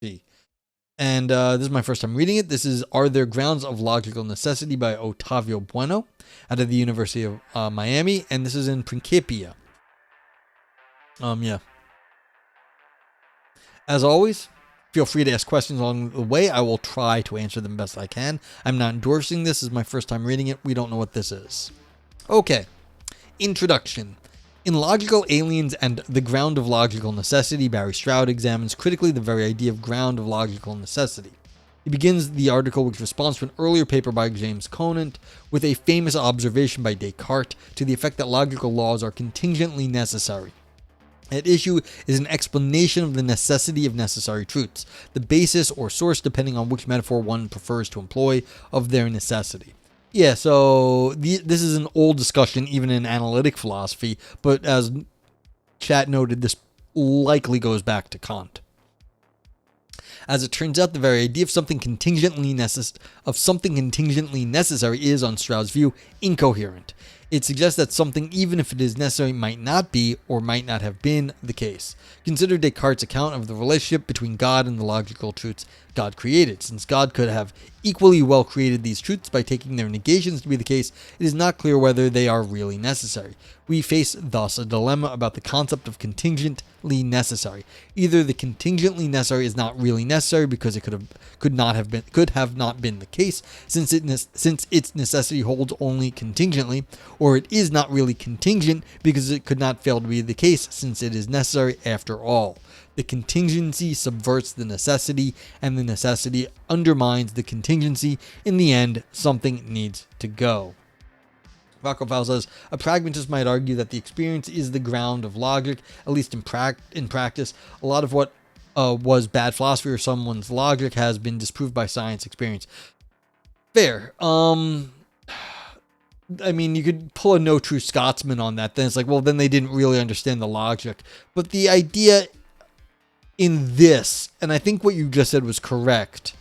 Gee. And this is my first time reading it. This is Are There Grounds of Logical Necessity by Otavio Bueno out of the University of Miami. And this is in Principia. Yeah. As always, feel free to ask questions along the way. I will try to answer them best I can. I'm not endorsing this. This is my first time reading it. We don't know what this is. Okay. Introduction. In Logical Aliens and The Ground of Logical Necessity, Barry Stroud examines critically the very idea of ground of logical necessity. He begins the article with response to an earlier paper by James Conant with a famous observation by Descartes to the effect that logical laws are contingently necessary. At issue is an explanation of the necessity of necessary truths, the basis or source, depending on which metaphor one prefers to employ, of their necessity. Yeah, so this is an old discussion, even in analytic philosophy, but as chat noted, this likely goes back to Kant. As it turns out, the very idea of something contingently necessary is, on Stroud's view, incoherent. It suggests that something, even if it is necessary, might not be or might not have been the case. Consider Descartes' account of the relationship between God and the logical truths God created. Since God could have equally well created these truths by taking their negations to be the case, it is not clear whether they are really necessary. We face thus a dilemma about the concept of contingently necessary. Either the contingently necessary is not really necessary because it could have not been the case, since its necessity holds only contingently, or it is not really contingent because it could not fail to be the case, since it is necessary after all. The contingency subverts the necessity, and the necessity undermines the contingency. In the end, something needs to go. Vakofal says, a pragmatist might argue that the experience is the ground of logic, at least in practice. A lot of what was bad philosophy or someone's logic has been disproved by science experience. Fair. I mean, you could pull a no true Scotsman on that. Then it's like, well, then they didn't really understand the logic. But the idea in this, and I think what you just said was correct,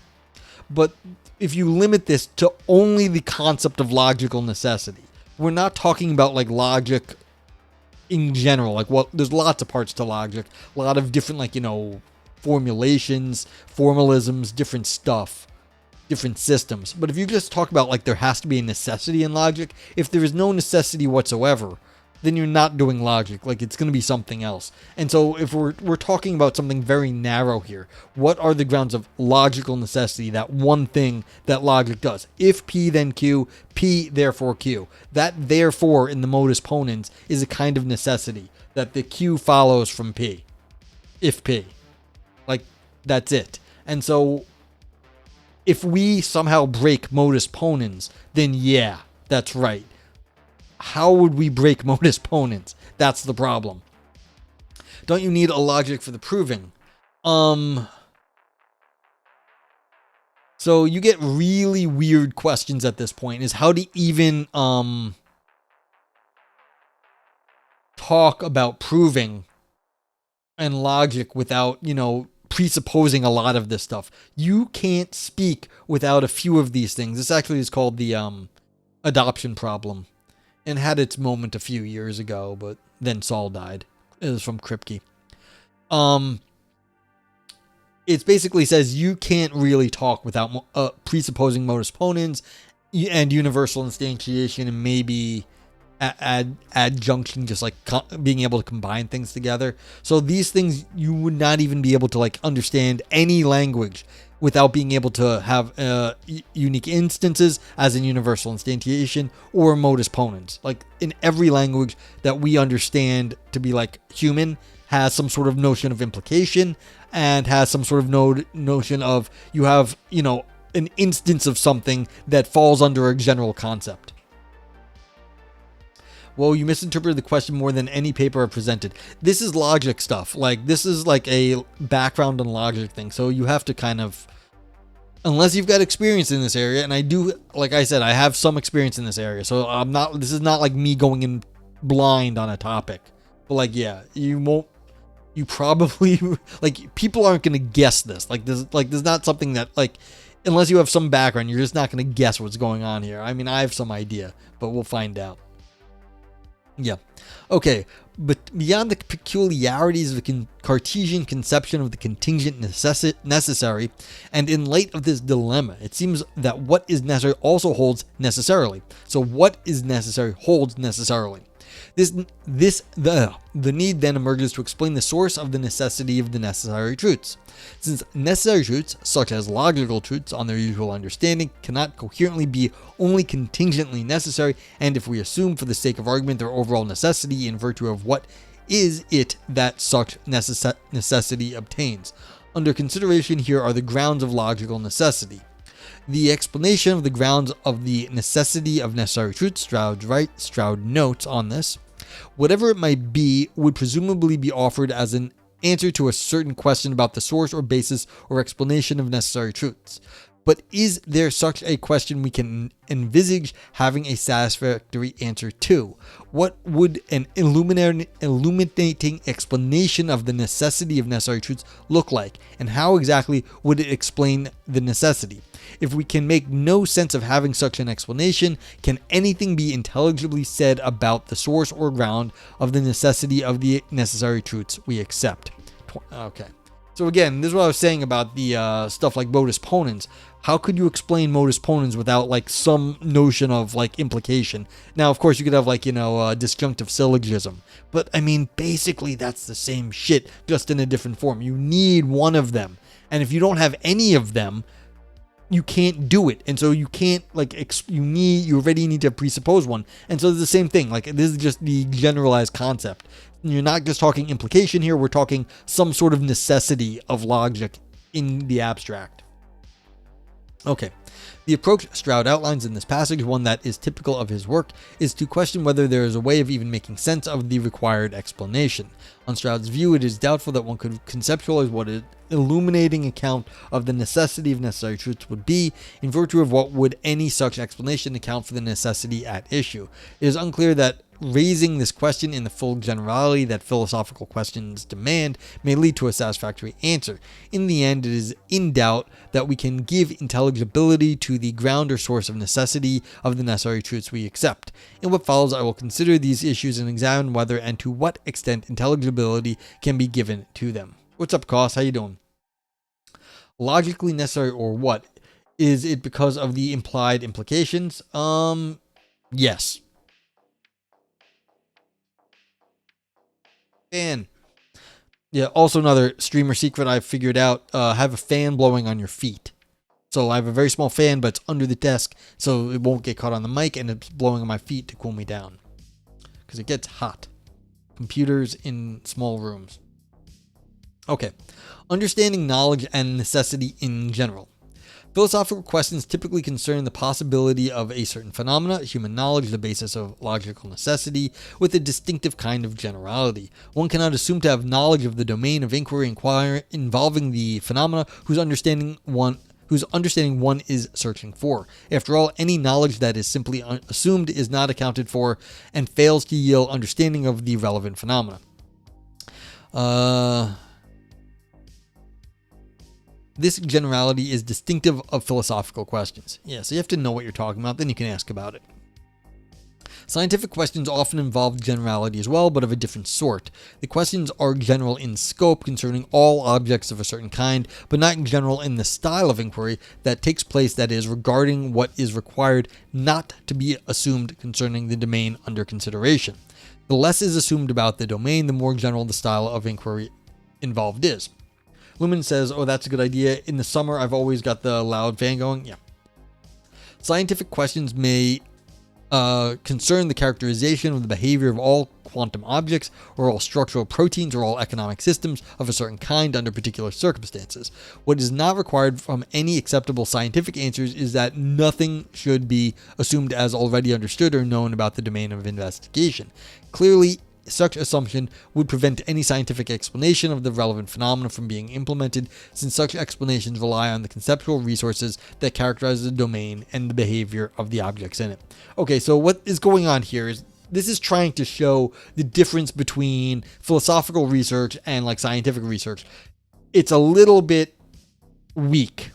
but if you limit this to only the concept of logical necessity, we're not talking about like logic in general. Like, well, there's lots of parts to logic, a lot of different, like, formulations, formalisms, different stuff, different systems. But if you just talk about like there has to be a necessity in logic, if there is no necessity whatsoever, then you're not doing logic. Like, it's going to be something else. And so if we're talking about something very narrow here, what are the grounds of logical necessity? That one thing that logic does. If P, then Q, P, therefore Q. That therefore in the modus ponens is a kind of necessity, that the Q follows from P. If P. Like, that's it. And so if we somehow break modus ponens, then yeah, that's right. How would we break modus ponens? That's the problem. Don't you need a logic for the proving? So you get really weird questions at this point, is how to even talk about proving and logic without, presupposing a lot of this stuff. You can't speak without a few of these things. This actually is called the adoption problem, and had its moment a few years ago, but then Saul died. It was from Kripke. It basically says you can't really talk without presupposing modus ponens and universal instantiation and maybe adjunction, just like being able to combine things together. So these things you would not even be able to like understand any language without being able to have unique instances, as in universal instantiation or modus ponens. Like, in every language that we understand to be like human has some sort of notion of implication and has some sort of notion of you have, an instance of something that falls under a general concept. Well, you misinterpreted the question more than any paper I've presented. This is logic stuff. Like, this is like a background on logic thing. So you have to kind of, unless you've got experience in this area, and I do, like I said, I have some experience in this area. So this is not like me going in blind on a topic. But like, yeah, you probably, like, people aren't going to guess this. Like, there's not something that, like, unless you have some background, you're just not going to guess what's going on here. I mean, I have some idea, but we'll find out. Yeah. Okay. But beyond the peculiarities of the Cartesian conception of the contingent necessary, and in light of this dilemma, it seems that what is necessary also holds necessarily. So what is necessary holds necessarily. The need then emerges to explain the source of the necessity of the necessary truths. Since necessary truths, such as logical truths on their usual understanding, cannot coherently be only contingently necessary, and if we assume for the sake of argument their overall necessity in virtue of what is it that such necessity obtains. Under consideration here are the grounds of logical necessity. The explanation of the grounds of the necessity of necessary truths, Stroud notes on this, whatever it might be, would presumably be offered as an answer to a certain question about the source or basis or explanation of necessary truths. But is there such a question we can envisage having a satisfactory answer to? What would an illuminating explanation of the necessity of necessary truths look like, and how exactly would it explain the necessity? If we can make no sense of having such an explanation, can anything be intelligibly said about the source or ground of the necessity of the necessary truths we accept? Okay. So again, this is what I was saying about the stuff like modus ponens. How could you explain modus ponens without like some notion of like implication? Now, of course, you could have like, disjunctive syllogism. But I mean, basically that's the same shit, just in a different form. You need one of them. And if you don't have any of them, you can't do it. And so you can't you already need to presuppose one. And so it's the same thing. Like, this is just the generalized concept. You're not just talking implication here. We're talking some sort of necessity of logic in the abstract. Okay. The approach Stroud outlines in this passage, one that is typical of his work, is to question whether there is a way of even making sense of the required explanation. On Stroud's view, it is doubtful that one could conceptualize what an illuminating account of the necessity of necessary truths would be, in virtue of what would any such explanation account for the necessity at issue. It is unclear that raising this question in the full generality that philosophical questions demand may lead to a satisfactory answer. In the end, it is in doubt that we can give intelligibility to the ground or source of necessity of the necessary truths we accept. In what follows, I will consider these issues and examine whether and to what extent intelligibility can be given to them. What's up, Koss? How you doing? Logically necessary or what? Is it because of the implied implications? Yes. Fan. Yeah, also another streamer secret I figured out, have a fan blowing on your feet. So I have a very small fan, but it's under the desk, so it won't get caught on the mic, and it's blowing on my feet to cool me down. Because it gets hot. Computers in small rooms. Okay. Understanding knowledge and necessity in general. Philosophical questions typically concern the possibility of a certain phenomena, human knowledge, the basis of logical necessity, with a distinctive kind of generality. One cannot assume to have knowledge of the domain of inquiry involving the phenomena whose understanding one is searching for. After all, any knowledge that is simply assumed is not accounted for and fails to yield understanding of the relevant phenomena. This generality is distinctive of philosophical questions. Yeah, so you have to know what you're talking about, then you can ask about it. Scientific questions often involve generality as well, but of a different sort. The questions are general in scope concerning all objects of a certain kind, but not general in the style of inquiry that takes place, that is, regarding what is required not to be assumed concerning the domain under consideration. The less is assumed about the domain, the more general the style of inquiry involved is. Lumen says, oh, that's a good idea. In the summer, I've always got the loud fan going. Yeah. Scientific questions may concern the characterization of the behavior of all quantum objects, or all structural proteins, or all economic systems of a certain kind under particular circumstances. What is not required from any acceptable scientific answers is that nothing should be assumed as already understood or known about the domain of investigation. Clearly, such assumption would prevent any scientific explanation of the relevant phenomena from being implemented, since such explanations rely on the conceptual resources that characterize the domain and the behavior of the objects in it. Okay, so what is going on here is this is trying to show the difference between philosophical research and like scientific research. It's a little bit weak,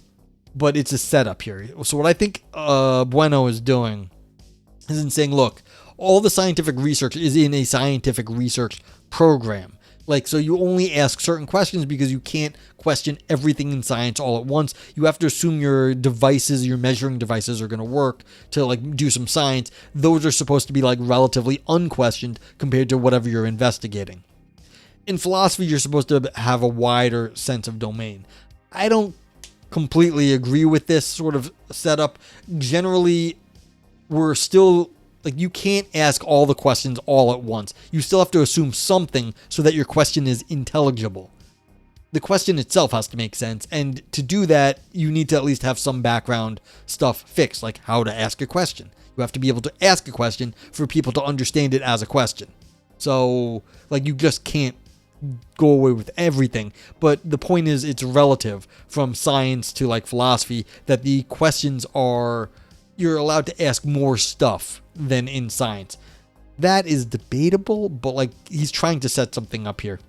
but it's a setup here. So what I think Bueno is doing is in saying, look, all the scientific research is in a scientific research program. Like, so you only ask certain questions because you can't question everything in science all at once. You have to assume your devices, your measuring devices are going to work to like do some science. Those are supposed to be like relatively unquestioned compared to whatever you're investigating. In philosophy, you're supposed to have a wider sense of domain. I don't completely agree with this sort of setup. Generally, we're still like, you can't ask all the questions all at once. You still have to assume something so that your question is intelligible. The question itself has to make sense, and to do that, you need to at least have some background stuff fixed, like how to ask a question. You have to be able to ask a question for people to understand it as a question. So, like, you just can't go away with everything. But the point is, it's relative from science to like philosophy, that the questions are, you're allowed to ask more stuff than in science. That is debatable, but like, he's trying to set something up here.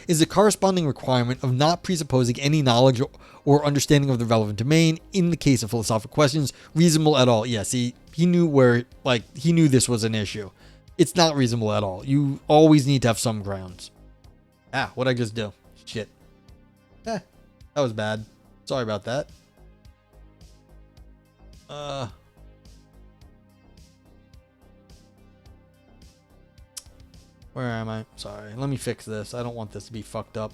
Is the corresponding requirement of not presupposing any knowledge or understanding of the relevant domain in the case of philosophical questions reasonable at all? Yeah, see, he knew this was an issue. It's not reasonable at all. You always need to have some grounds. What'd I just do? Shit. That was bad. Sorry about that. Where am I? Sorry. Let me fix this. I don't want this to be fucked up.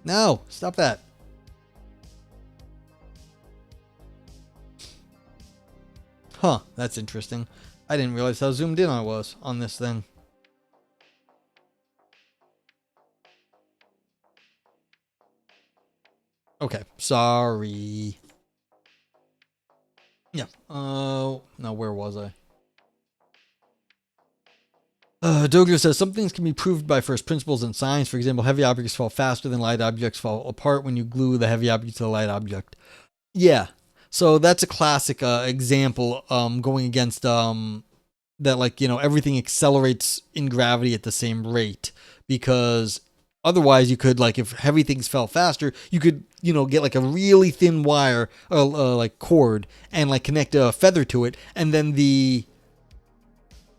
No, stop that. Huh, that's interesting. I didn't realize how zoomed in I was on this thing. Okay, sorry. Yeah. Now where was I? Dogo says some things can be proved by first principles in science. For example, heavy objects fall faster than light objects fall apart when you glue the heavy object to the light object. Yeah. So that's a classic example going against that, like, you know, everything accelerates in gravity at the same rate, because otherwise you could, like, if heavy things fell faster, you could, you know, get like a really thin wire or like cord and like connect a feather to it, and then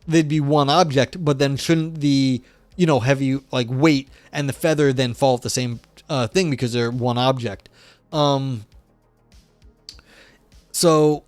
there'd be one object, but then shouldn't the, you know, heavy like weight and the feather then fall at the same thing because they're one object. So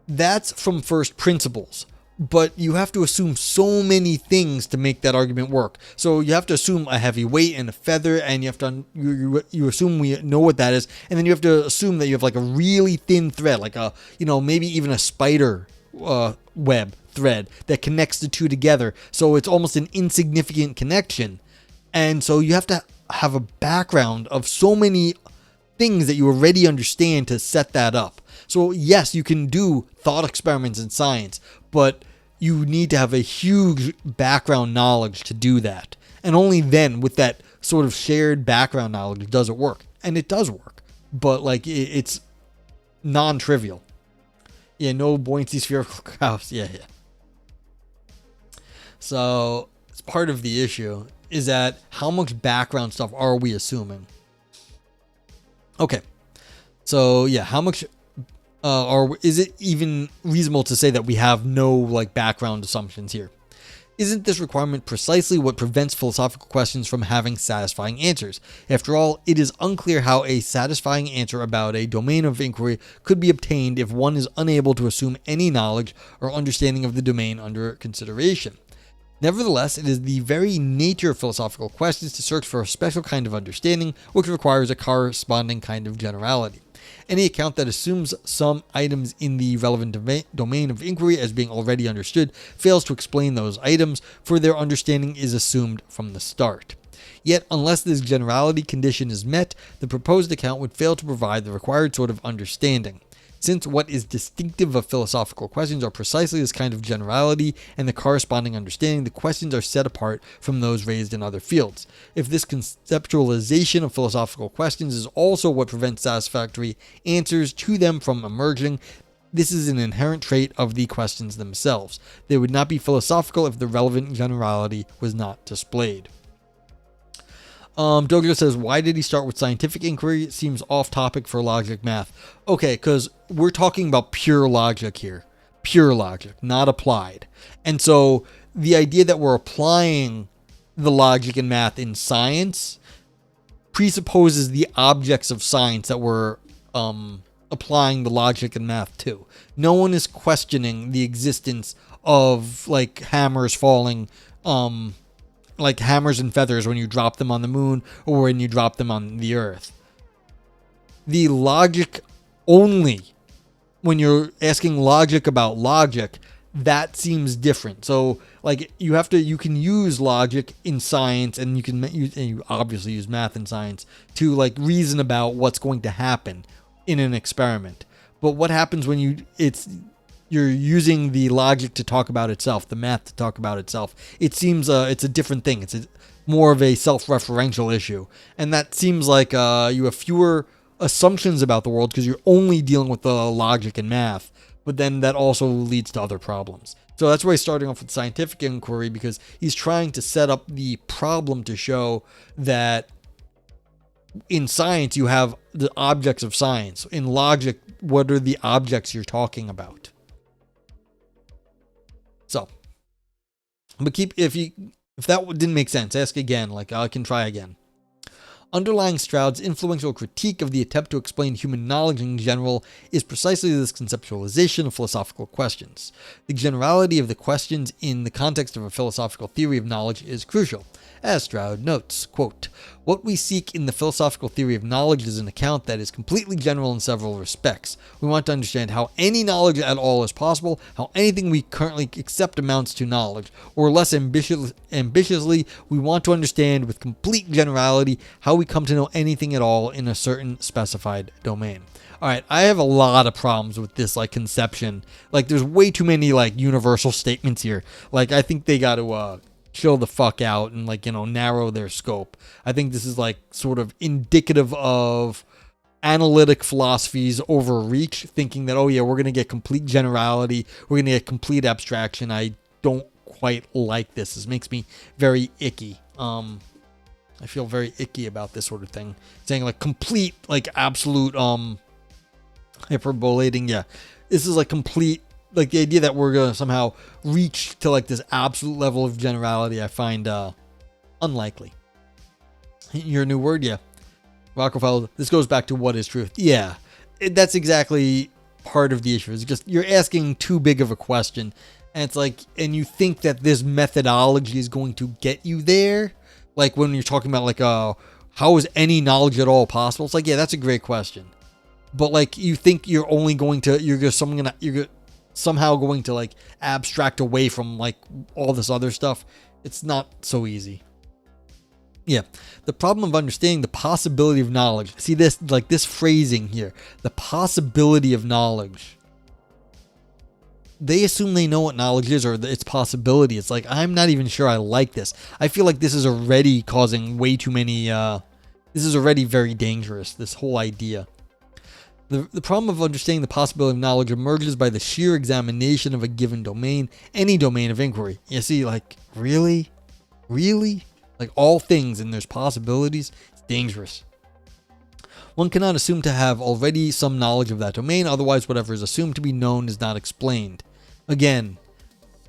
that's from first principles, but you have to assume so many things to make that argument work. So you have to assume a heavy weight and a feather, and you have to you assume we know what that is, and then you have to assume that you have like a really thin thread, like a, you know, maybe even a spider web thread that connects the two together. So it's almost an insignificant connection, and so you have to have a background of so many things that you already understand to set that up. So yes, you can do thought experiments in science, but you need to have a huge background knowledge to do that. And only then, with that sort of shared background knowledge, does it work. And it does work, but like, it's non-trivial. Yeah, no buoyancy spherical house. Yeah. So it's part of the issue is that how much background stuff are we assuming? Okay, so yeah, how much is it even reasonable to say that we have no like background assumptions here? Isn't this requirement precisely what prevents philosophical questions from having satisfying answers? After all, it is unclear how a satisfying answer about a domain of inquiry could be obtained if one is unable to assume any knowledge or understanding of the domain under consideration. Nevertheless, it is the very nature of philosophical questions to search for a special kind of understanding, which requires a corresponding kind of generality. Any account that assumes some items in the relevant domain of inquiry as being already understood fails to explain those items, for their understanding is assumed from the start. Yet, unless this generality condition is met, the proposed account would fail to provide the required sort of understanding. Since what is distinctive of philosophical questions are precisely this kind of generality and the corresponding understanding, the questions are set apart from those raised in other fields. If this conceptualization of philosophical questions is also what prevents satisfactory answers to them from emerging, this is an inherent trait of the questions themselves. They would not be philosophical if the relevant generality was not displayed. Douglas says, why did he start with scientific inquiry? It seems off topic for logic math. Okay, because we're talking about pure logic here. Pure logic, not applied. And so the idea that we're applying the logic and math in science presupposes the objects of science that we're applying the logic and math to. No one is questioning the existence of like hammers falling, like hammers and feathers when you drop them on the moon or when you drop them on the earth. The logic only, when you're asking logic about logic, that seems different. So like you can use logic in science, and you obviously use math in science to like reason about what's going to happen in an experiment. But what happens when you're using the logic to talk about itself, the math to talk about itself? It seems it's a different thing. It's more of a self-referential issue, and that seems like you have fewer assumptions about the world because you're only dealing with the logic and math. But then that also leads to other problems. So that's why he's starting off with scientific inquiry, because he's trying to set up the problem to show that in science you have the objects of science. In logic, what are the objects you're talking about? So, but if that didn't make sense, ask again. Like I can try again. Underlying Stroud's influential critique of the attempt to explain human knowledge in general is precisely this conceptualization of philosophical questions. The generality of the questions in the context of a philosophical theory of knowledge is crucial. As Stroud notes, quote, what we seek in the philosophical theory of knowledge is an account that is completely general in several respects. We want to understand how any knowledge at all is possible, how anything we currently accept amounts to knowledge, or less ambitiously, we want to understand with complete generality how we come to know anything at all in a certain specified domain. All right, I have a lot of problems with this like conception. Like there's way too many like universal statements here. Like I think they got to chill the fuck out and like, narrow their scope. I think this is like sort of indicative of analytic philosophy's overreach, thinking that, oh yeah, we're going to get complete generality, we're going to get complete abstraction. I don't quite like this. This makes me very icky. I feel very icky about this sort of thing. Saying like complete, like absolute, hyperbolating. Yeah, this is like complete. Like the idea that we're gonna somehow reach to like this absolute level of generality, I find unlikely. Your new word, yeah. Rockefeller. This goes back to what is truth. Yeah, that's exactly part of the issue. It's just you're asking too big of a question, and it's like, and you think that this methodology is going to get you there. Like when you're talking about like how is any knowledge at all possible? It's like, yeah, that's a great question, but like you think you're somehow going to like abstract away from like all this other stuff. It's not so easy. Yeah. The problem of understanding the possibility of knowledge. See this, like this phrasing here, the possibility of knowledge. They assume they know what knowledge is or its possibility. It's like, I'm not even sure I like this. I feel like this is already causing way too many, this is already very dangerous, this whole idea. The problem of understanding the possibility of knowledge emerges by the sheer examination of a given domain, any domain of inquiry. You see, like, really? Really? Like all things and there's possibilities? It's dangerous. One cannot assume to have already some knowledge of that domain, otherwise whatever is assumed to be known is not explained. Again,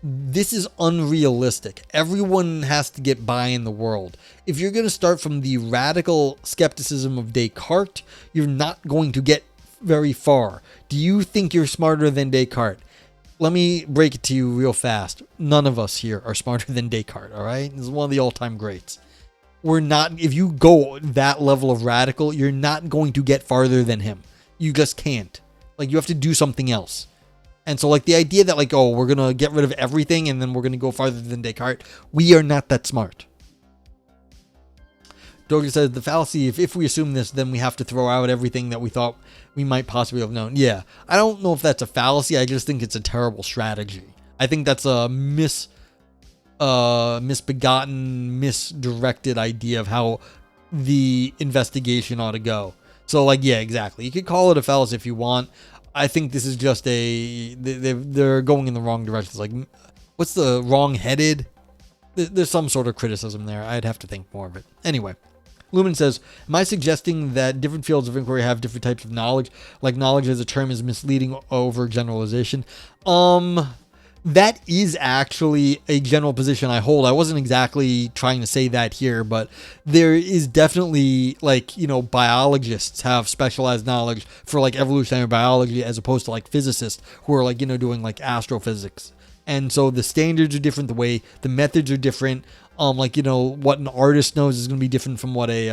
this is unrealistic. Everyone has to get by in the world. If you're going to start from the radical skepticism of Descartes, you're not going to get very far. Do you think you're smarter than Descartes? Let me break it to you real fast. None of us here are smarter than Descartes, all right? This is one of the all-time greats. We're not, if you go that level of radical, you're not going to get farther than him. You just can't. Like, you have to do something else. And so, like, the idea that, like, oh, we're going to get rid of everything and then we're going to go farther than Descartes, we are not that smart. Douglas says the fallacy, if we assume this, then we have to throw out everything that we thought we might possibly have known. Yeah, I don't know if that's a fallacy. I just think it's a terrible strategy. I think that's a misbegotten, misdirected idea of how the investigation ought to go. So, like, yeah, exactly. You could call it a fallacy if you want. I think this is just they're going in the wrong direction. It's like, what's the wrong-headed? There's some sort of criticism there. I'd have to think more of it. Anyway. Lumen says, am I suggesting that different fields of inquiry have different types of knowledge? Like knowledge as a term is misleading over generalization? That is actually a general position I hold. I wasn't exactly trying to say that here, but there is definitely, like, you know, biologists have specialized knowledge for like evolutionary biology as opposed to like physicists who are like, you know, doing like astrophysics. And so the standards are different, the way the methods are different. Like, you know, what an artist knows is going to be different from what a,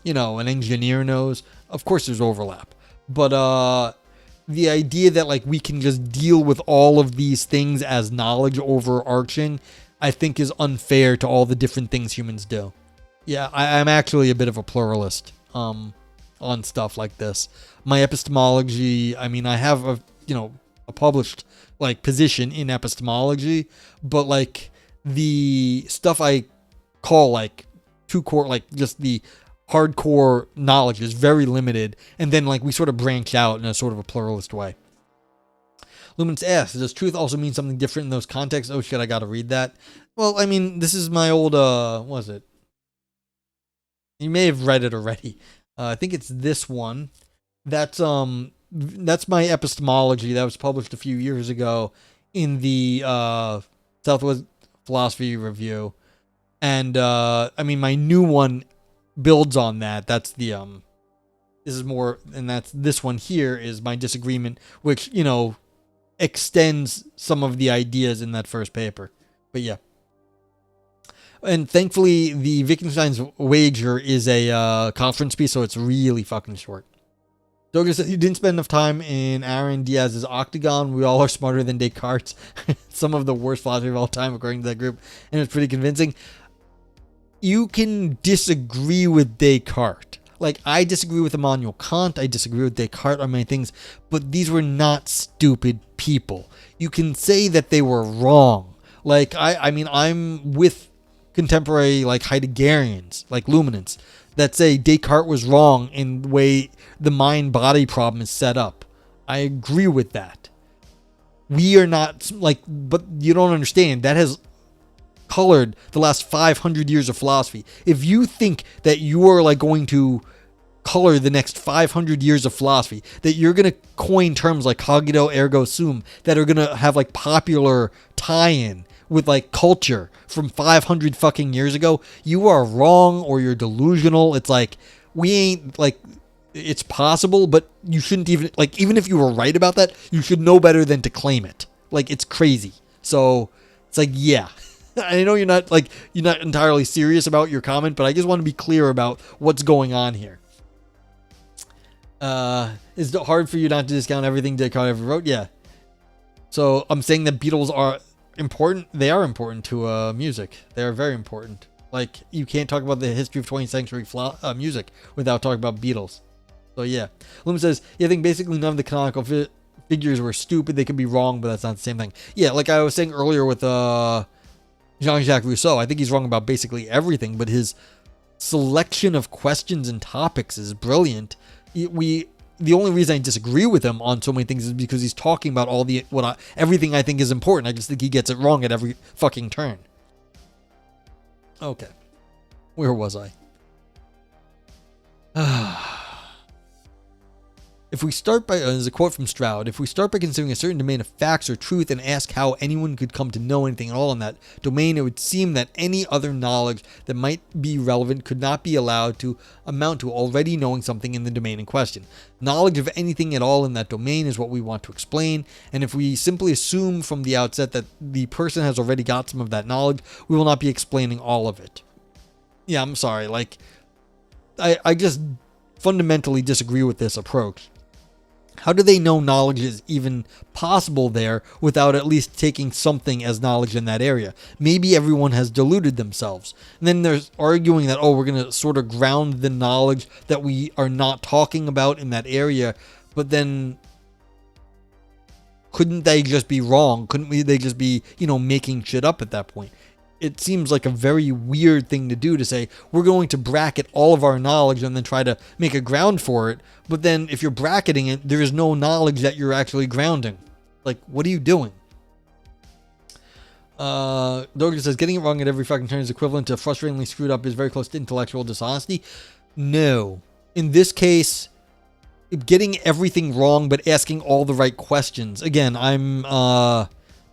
you know, an engineer knows. Of course there's overlap, but, the idea that like we can just deal with all of these things as knowledge overarching, I think is unfair to all the different things humans do. Yeah, I'm actually a bit of a pluralist on stuff like this. My epistemology, I mean, I have a, you know, a published like position in epistemology, but like the stuff I call like two core, like just the hardcore knowledge is very limited, and then like we sort of branch out in a sort of a pluralist way. Lumens asks, does truth also mean something different in those contexts? Oh shit, I gotta read that. Well, I mean, this is my old what was it? You may have read it already. I think it's this one. That's my epistemology that was published a few years ago in the Southwest Philosophy Review. And I mean, my new one builds on that. That's the this is more, and that's this one here is my disagreement, which, you know, extends some of the ideas in that first paper. But yeah. And thankfully the Wittgenstein's Wager is a conference piece, so it's really fucking short. Doger says, you didn't spend enough time in Aaron Diaz's Octagon. We all are smarter than Descartes. Some of the worst philosophy of all time, according to that group. And it's pretty convincing. You can disagree with Descartes. Like, I disagree with Immanuel Kant. I disagree with Descartes on many things. But these were not stupid people. You can say that they were wrong. Like, I mean, I'm with contemporary, like, Heideggerians, like Luminants, that say Descartes was wrong in the way the mind-body problem is set up. I agree with that. We are not, like, but you don't understand. That has colored the last 500 years of philosophy. If you think that you are like going to color the next 500 years of philosophy, that you're going to coin terms like cogito ergo sum that are going to have like popular tie-in with like culture from 500 fucking years ago, you are wrong or you're delusional. It's like, we ain't like, it's possible, but you shouldn't even, like, even if you were right about that, you should know better than to claim it. Like, it's crazy. So it's like, yeah. I know you're not entirely serious about your comment, but I just want to be clear about what's going on here. Is it hard for you not to discount everything Descartes ever wrote? Yeah. So I'm saying that Beatles are important. They are important to music. They are very important. Like, you can't talk about the history of 20th century music without talking about Beatles. So yeah. Loom says, yeah, I think basically none of the canonical figures were stupid. They could be wrong, but that's not the same thing. Yeah, like I was saying earlier with Jean-Jacques Rousseau, I think he's wrong about basically everything, but his selection of questions and topics is brilliant. The only reason I disagree with him on so many things is because he's talking about everything I think is important. I just think he gets it wrong at every fucking turn. Okay. Where was I? If we start by, there's a quote from Stroud, if we start by considering a certain domain of facts or truth and ask how anyone could come to know anything at all in that domain, it would seem that any other knowledge that might be relevant could not be allowed to amount to already knowing something in the domain in question. Knowledge of anything at all in that domain is what we want to explain, and if we simply assume from the outset that the person has already got some of that knowledge, we will not be explaining all of it. Yeah, I'm sorry, like, I just fundamentally disagree with this approach. How do they know knowledge is even possible there without at least taking something as knowledge in that area? Maybe everyone has deluded themselves. And then there's arguing that, we're going to sort of ground the knowledge that we are not talking about in that area. But then couldn't they just be wrong? Couldn't they just be, making shit up at that point? It seems like a very weird thing to do, to say we're going to bracket all of our knowledge and then try to make a ground for it. But then if you're bracketing it, there is no knowledge that you're actually grounding. Like, what are you doing? Dogen says getting it wrong at every fucking turn is equivalent to frustratingly screwed up is very close to intellectual dishonesty. No. In this case, getting everything wrong but asking all the right questions. Again,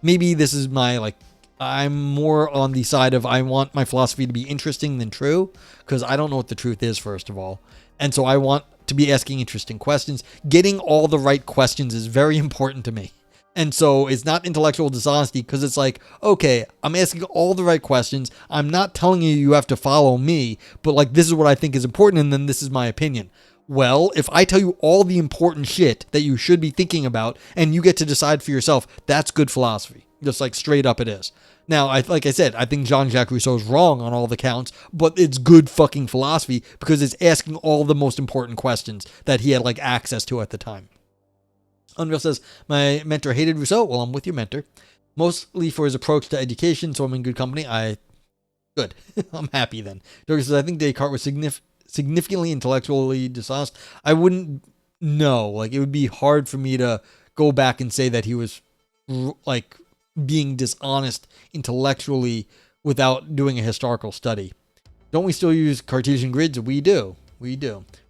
maybe this is my I'm more on the side of I want my philosophy to be interesting than true, because I don't know what the truth is, first of all. And so I want to be asking interesting questions. Getting all the right questions is very important to me. And so it's not intellectual dishonesty, because it's like, okay, I'm asking all the right questions. I'm not telling you have to follow me, but like, this is what I think is important, and then this is my opinion. Well, if I tell you all the important shit that you should be thinking about, and you get to decide for yourself, that's good philosophy. Just like straight up it is. Now, like I said, I think Jean-Jacques Rousseau is wrong on all the counts, but it's good fucking philosophy because it's asking all the most important questions that he had like access to at the time. Unreal says, my mentor hated Rousseau. Well, I'm with your mentor. Mostly for his approach to education, so I'm in good company. Good. I'm happy then. Douglas says, I think Descartes was significantly intellectually dishonest. I wouldn't know. Like, it would be hard for me to go back and say that he was like being dishonest intellectually without doing a historical study. Don't we still use Cartesian grids? We do.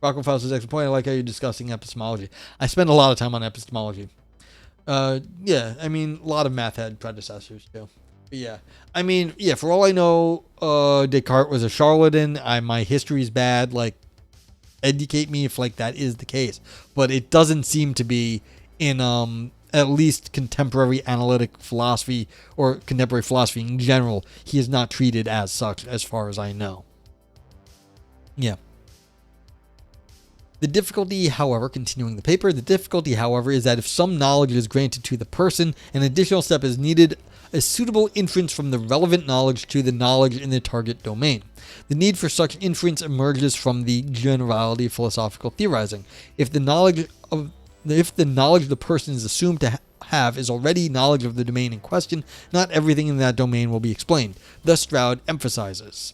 Rocco Faust's excellent point. I like how you're discussing epistemology. I spend a lot of time on epistemology. Yeah, I mean, a lot of math had predecessors too. But yeah, I mean, yeah, for all I know, Descartes was a charlatan. My history's bad. Like, educate me if like that is the case. But it doesn't seem to be in at least contemporary analytic philosophy or contemporary philosophy in general. He is not treated as such, as far as I know. Yeah. The difficulty, however, continuing the paper, the difficulty, however, is that if some knowledge is granted to the person, an additional step is needed, a suitable inference from the relevant knowledge to the knowledge in the target domain. The need for such inference emerges from the generality of philosophical theorizing. If the knowledge the person is assumed to have is already knowledge of the domain in question, not everything in that domain will be explained. Thus Stroud emphasizes,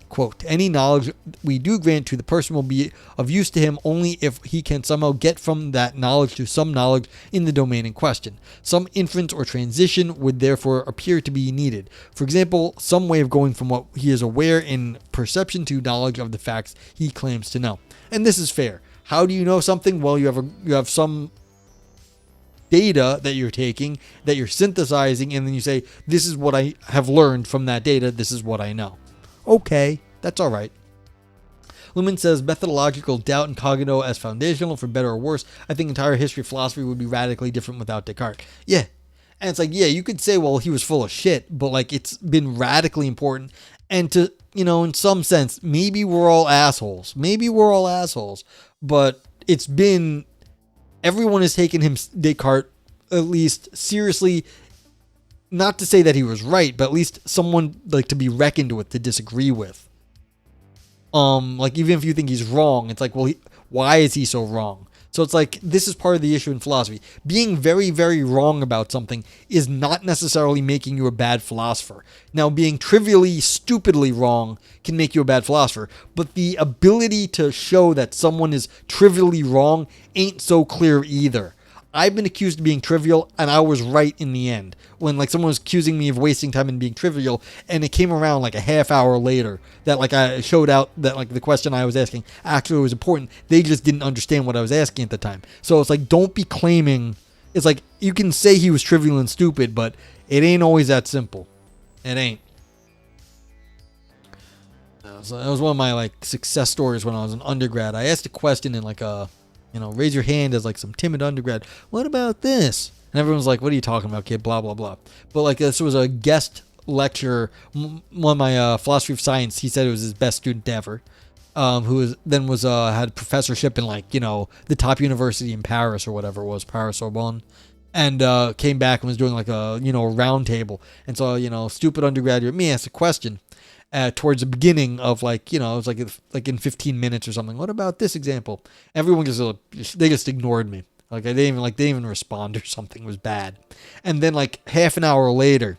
quote, any knowledge we do grant to the person will be of use to him only if he can somehow get from that knowledge to some knowledge in the domain in question. Some inference or transition would therefore appear to be needed. For example, some way of going from what he is aware in perception to knowledge of the facts he claims to know. And this is fair. How do you know something? Well, you have some data that you're taking, that you're synthesizing, and then you say, this is what I have learned from that data, this is what I know. Okay, that's all right. Luhmann says, methodological doubt and cogito as foundational, for better or worse. I think entire history of philosophy would be radically different without Descartes. Yeah. And it's like, yeah, you could say, well, he was full of shit, but like, it's been radically important. And to, in some sense, maybe we're all assholes. But it's been, everyone has taken Descartes, at least seriously, not to say that he was right, but at least someone like to be reckoned with, to disagree with. Like, even if you think he's wrong, it's like, well, why is he so wrong? So it's like, this is part of the issue in philosophy. Being very, very wrong about something is not necessarily making you a bad philosopher. Now, being trivially, stupidly wrong can make you a bad philosopher, but the ability to show that someone is trivially wrong ain't so clear either. I've been accused of being trivial, and I was right in the end. When like someone was accusing me of wasting time and being trivial, and it came around like a half hour later that like I showed out that like the question I was asking actually was important. They just didn't understand what I was asking at the time. So it's like, don't be claiming. It's like, you can say he was trivial and stupid, but it ain't always that simple. It ain't. So that was one of my like success stories when I was an undergrad. I asked a question in like a, raise your hand as like some timid undergrad. What about this? And everyone's like, what are you talking about, kid? Blah, blah, blah. But like, this was a guest lecturer. One of my philosophy of science, he said it was his best student ever. Who had a professorship in like, the top university in Paris or whatever it was, Paris Sorbonne. And came back and was doing like a, round table. And so, stupid undergraduate me asked a question. Towards the beginning of like, it was like in 15 minutes or something. What about this example? Everyone they just ignored me. Like they didn't even respond or something. It was bad. And then like half an hour later,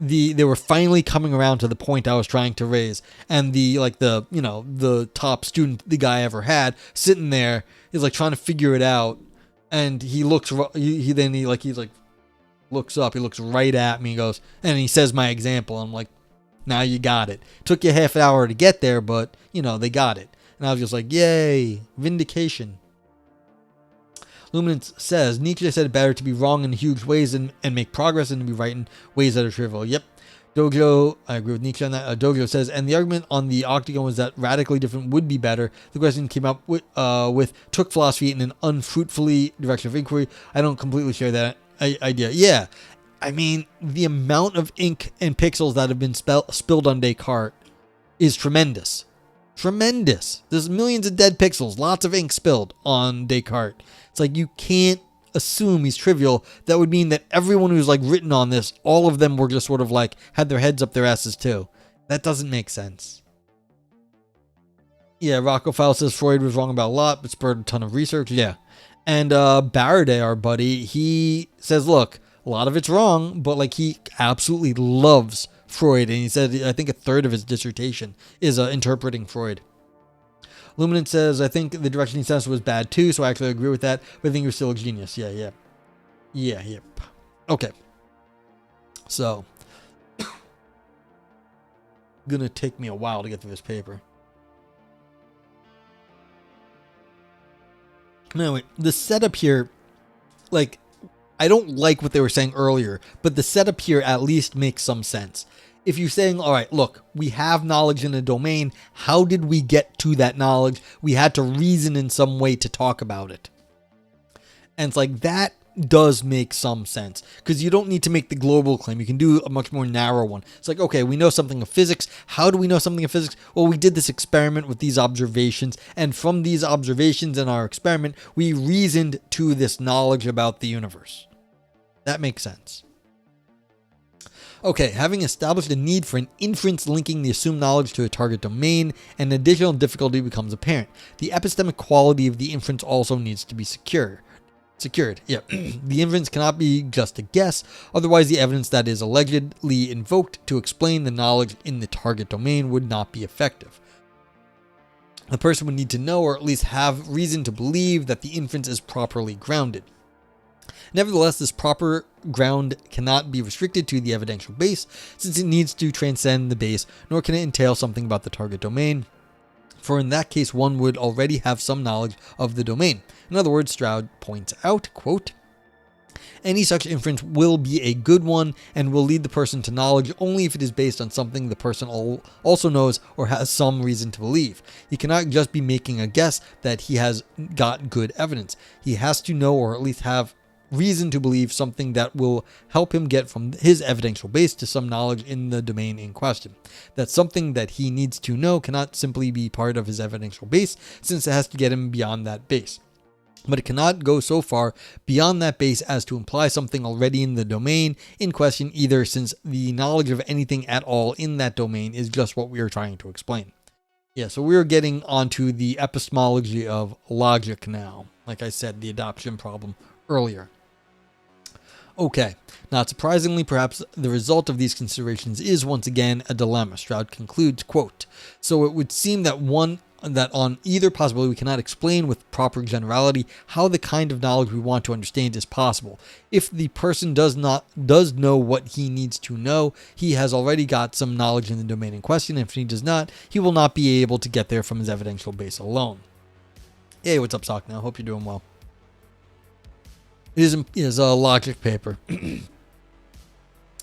they were finally coming around to the point I was trying to raise. And the top student the guy ever had sitting there is like trying to figure it out. And he looks, he's like, looks up, he looks right at me, goes, and he says my example. I'm like, now you got it. Took you half an hour to get there, but, they got it. And I was just like, yay, vindication. Luminance says, Nietzsche said better to be wrong in huge ways and make progress than to be right in ways that are trivial. Yep. Dojo, I agree with Nietzsche on that. Dojo says, and the argument on the octagon was that radically different would be better. The question came up with took philosophy in an unfruitfully direction of inquiry. I don't completely share that idea. Yeah. I mean, the amount of ink and pixels that have been spilled on Descartes is tremendous. Tremendous. There's millions of dead pixels, lots of ink spilled on Descartes. It's like you can't assume he's trivial. That would mean that everyone who's written on this, all of them were just sort of had their heads up their asses too. That doesn't make sense. Yeah, Rockophile says Freud was wrong about a lot, but spurred a ton of research. Yeah. And Baraday, our buddy, he says, look, a lot of it's wrong, but he absolutely loves Freud. And he said, I think a third of his dissertation is interpreting Freud. Luminance says, I think the direction he sent was bad too, so I actually agree with that, but I think he was still a genius. Yeah. Yep. Okay. So, gonna take me a while to get through this paper. Anyway, the setup here, I don't like what they were saying earlier, but the setup here at least makes some sense. If you're saying, all right, look, we have knowledge in a domain. How did we get to that knowledge? We had to reason in some way to talk about it. And it's that does make some sense because you don't need to make the global claim. You can do a much more narrow one. It's okay, we know something of physics. How do we know something of physics? Well, we did this experiment with these observations. And from these observations in our experiment, we reasoned to this knowledge about the universe. That makes sense. Okay, having established a need for an inference linking the assumed knowledge to a target domain, an additional difficulty becomes apparent. The epistemic quality of the inference also needs to be secured. Yeah. The inference cannot be just a guess, otherwise the evidence that is allegedly invoked to explain the knowledge in the target domain would not be effective. The person would need to know, or at least have reason to believe, that the inference is properly grounded. Nevertheless, this proper ground cannot be restricted to the evidential base, since it needs to transcend the base, nor can it entail something about the target domain, for in that case one would already have some knowledge of the domain. In other words, Stroud points out, quote, any such inference will be a good one and will lead the person to knowledge only if it is based on something the person also knows or has some reason to believe. He cannot just be making a guess that he has got good evidence. He has to know, or at least have reason to believe, something that will help him get from his evidential base to some knowledge in the domain in question. That something that he needs to know cannot simply be part of his evidential base, since it has to get him beyond that base. But it cannot go so far beyond that base as to imply something already in the domain in question either, since the knowledge of anything at all in that domain is just what we are trying to explain. Yeah, so we're getting onto the epistemology of logic now. Like I said, the adoption problem earlier. Okay, not surprisingly, perhaps the result of these considerations is once again a dilemma. Stroud concludes, quote, so it would seem that on either possibility we cannot explain with proper generality how the kind of knowledge we want to understand is possible. If the person does know what he needs to know, he has already got some knowledge in the domain in question. If he does not, he will not be able to get there from his evidential base alone. Hey, what's up, Sock? Now, hope you're doing well. It is a logic paper. It